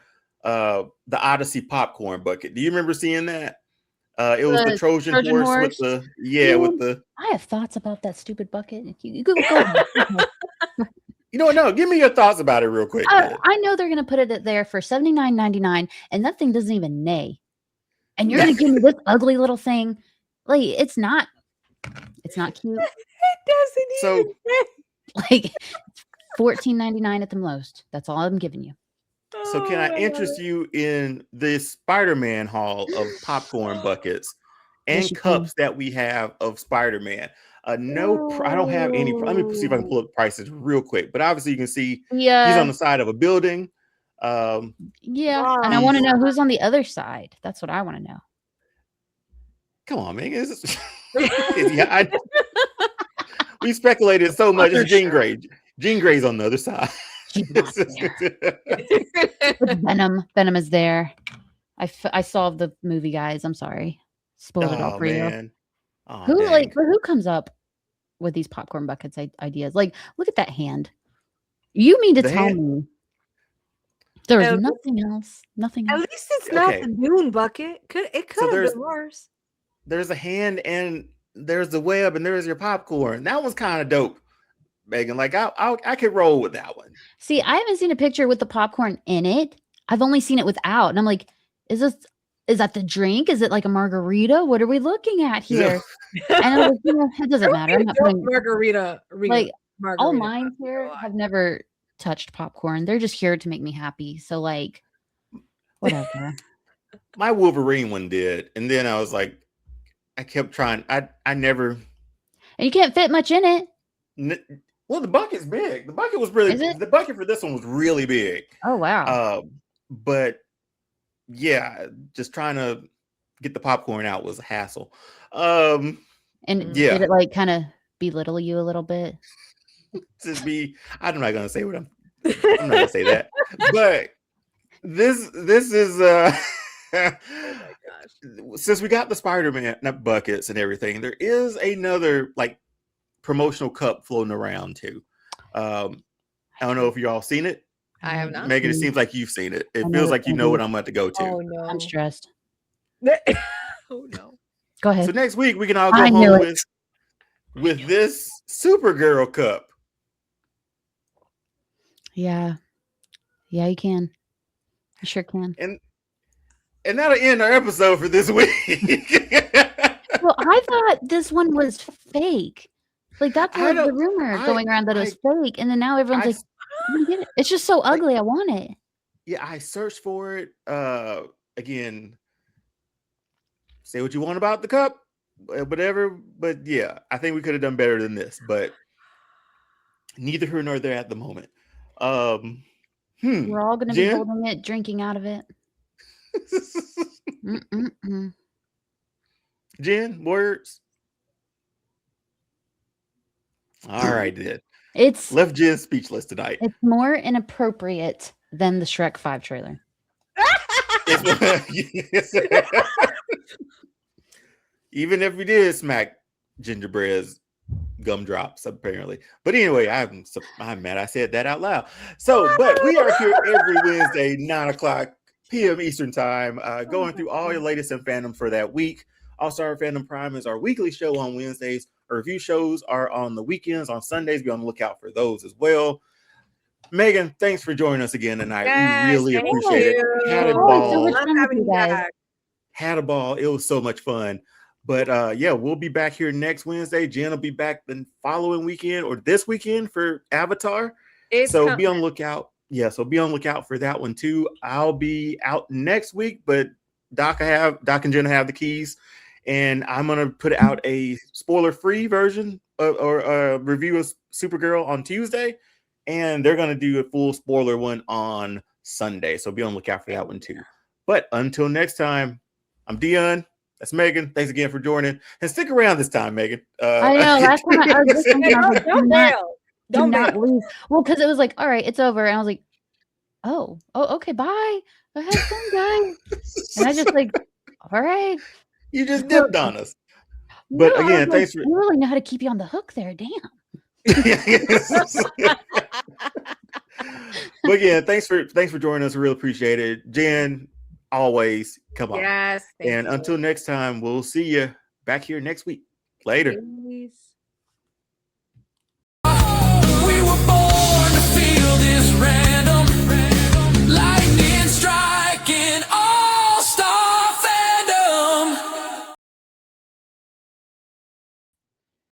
S2: the Odyssey popcorn bucket. Do you remember seeing that? It was the Trojan horse with the.
S1: I have thoughts about that stupid bucket. You go ahead.
S2: You know what? No, give me your thoughts about it real quick.
S1: I know they're gonna put it there for $79.99, and that thing doesn't even neigh. And you're gonna give me this ugly little thing? Like, it's not cute.
S6: It doesn't even
S1: like $14.99 at the most. That's all I'm giving you.
S2: So can I interest you in this Spider-Man haul of popcorn buckets and cups that we have of Spider-Man? I don't have any. Let me see if I can pull up prices real quick. But obviously you can see he's on the side of a building.
S1: And I want to know who's on the other side. That's what I want to know.
S2: Come on, man. We speculated so much. It's Jean Grey. Jean Grey's on the other side.
S1: Venom is there. I saw the movie, guys. I'm sorry. Spoiled it all for you. Who comes up with these popcorn buckets ideas? Like, look at that hand. You mean to tell me there was nothing else? Nothing else?
S6: At least it's not the Dune bucket. It could have been worse.
S2: There's a hand and there's the web and there's your popcorn. That one's kind of dope, Megan. Like, I could roll with that one.
S1: See, I haven't seen a picture with the popcorn in it. I've only seen it without, and I'm like, is that the drink? Is it like a margarita? What are we looking at here? And I was like, it doesn't matter. I'm not putting
S6: margarita.
S1: Like, all mine here have never touched popcorn. They're just here to make me happy. So, like, whatever.
S2: My Wolverine one did, and then I was like, I kept trying. I never.
S1: And you can't fit much in it.
S2: Well, the bucket's big. The bucket was really. The bucket for this one was really big.
S1: Oh wow.
S2: But yeah, just trying to get the popcorn out was a hassle.
S1: And did it like kind of belittle you a little bit?
S2: I'm not gonna say what I'm not gonna say that. But this is oh my gosh. Since we got the Spider-Man buckets and everything, there is another like promotional cup floating around too. I don't know if you all seen it.
S6: I have not.
S2: Megan, it seems like you've seen it. It
S1: I know
S2: feels
S1: it's
S2: like you
S1: gonna
S2: know
S1: be-
S2: what I'm about to go to.
S6: Oh no.
S1: I'm stressed.
S6: Oh no.
S1: Go ahead.
S2: So next week we can all go
S1: I knew
S2: home
S1: it.
S2: with this Supergirl cup.
S1: Yeah. Yeah, you can. You sure can.
S2: And that'll end our episode for this week.
S1: Well, I thought this one was fake. Like that's
S2: I
S1: what the
S2: don't-
S1: rumor
S2: I-
S1: going around that it was fake, and then now everyone's
S2: I-
S1: like, "I don't get it. It's just so ugly. I want it."
S2: Yeah, I searched for it. Again, say what you want about the cup, whatever. But yeah, I think we could have done better than this. But neither here nor there at the moment.
S1: We're all going to be
S2: Jen?
S1: holding it, drinking out of it. Mm-mm-mm.
S2: Jen, words. All right, then.
S1: It's
S2: Left Jen speechless tonight.
S1: it's more inappropriate than the Shrek 5 trailer.
S2: Even if we did smack Gingerbread's gumdrops, apparently. But anyway, I'm mad I said that out loud. So, but we are here every Wednesday, 9:00 p.m. Eastern time, going through all your latest in fandom for that week. All-Star Fandom Prime is our weekly show on Wednesdays. Our review shows are on the weekends. On Sundays, be on the lookout for those as well. Megan, thanks for joining us again tonight.
S6: Yes,
S2: we really
S6: thank
S2: appreciate it.
S6: you.
S2: Had a
S1: Oh, it's so
S2: ball.
S1: much
S6: Love
S1: fun with
S6: having
S1: you
S6: you
S1: guys.
S6: back.
S2: Had a ball. It was so much fun. But yeah, we'll be back here next Wednesday. Jen will be back the following weekend or this weekend for Avatar.
S6: It's
S2: So
S6: coming.
S2: be on the lookout. Yeah, so be on the lookout for that one too. I'll be out next week, but Doc and Jen have the keys, and I'm gonna put out a spoiler-free version or a review of Supergirl on Tuesday, and they're gonna do a full spoiler one on Sunday. So be on the lookout for that one too. But until next time, I'm Dion. That's Megan. Thanks again for joining, and stick around this time, Megan.
S1: I know. Last time I was listening, I was like,
S6: Don't bail.
S1: do
S6: Don't
S1: not
S6: bail.
S1: leave. Well, because it was like, all right, it's over, and I was like, oh, okay, bye. Have fun, guys. And I just like, all right.
S2: You just dipped on us. But
S1: No, I
S2: again,
S1: was
S2: thanks
S1: like,
S2: for
S1: you really know how to keep you on the hook there. Damn.
S2: But again, thanks for joining us. We really appreciate it. Jen, always come on.
S6: Yes. thank
S2: And
S6: you.
S2: until next time, we'll see you back here next week. Later.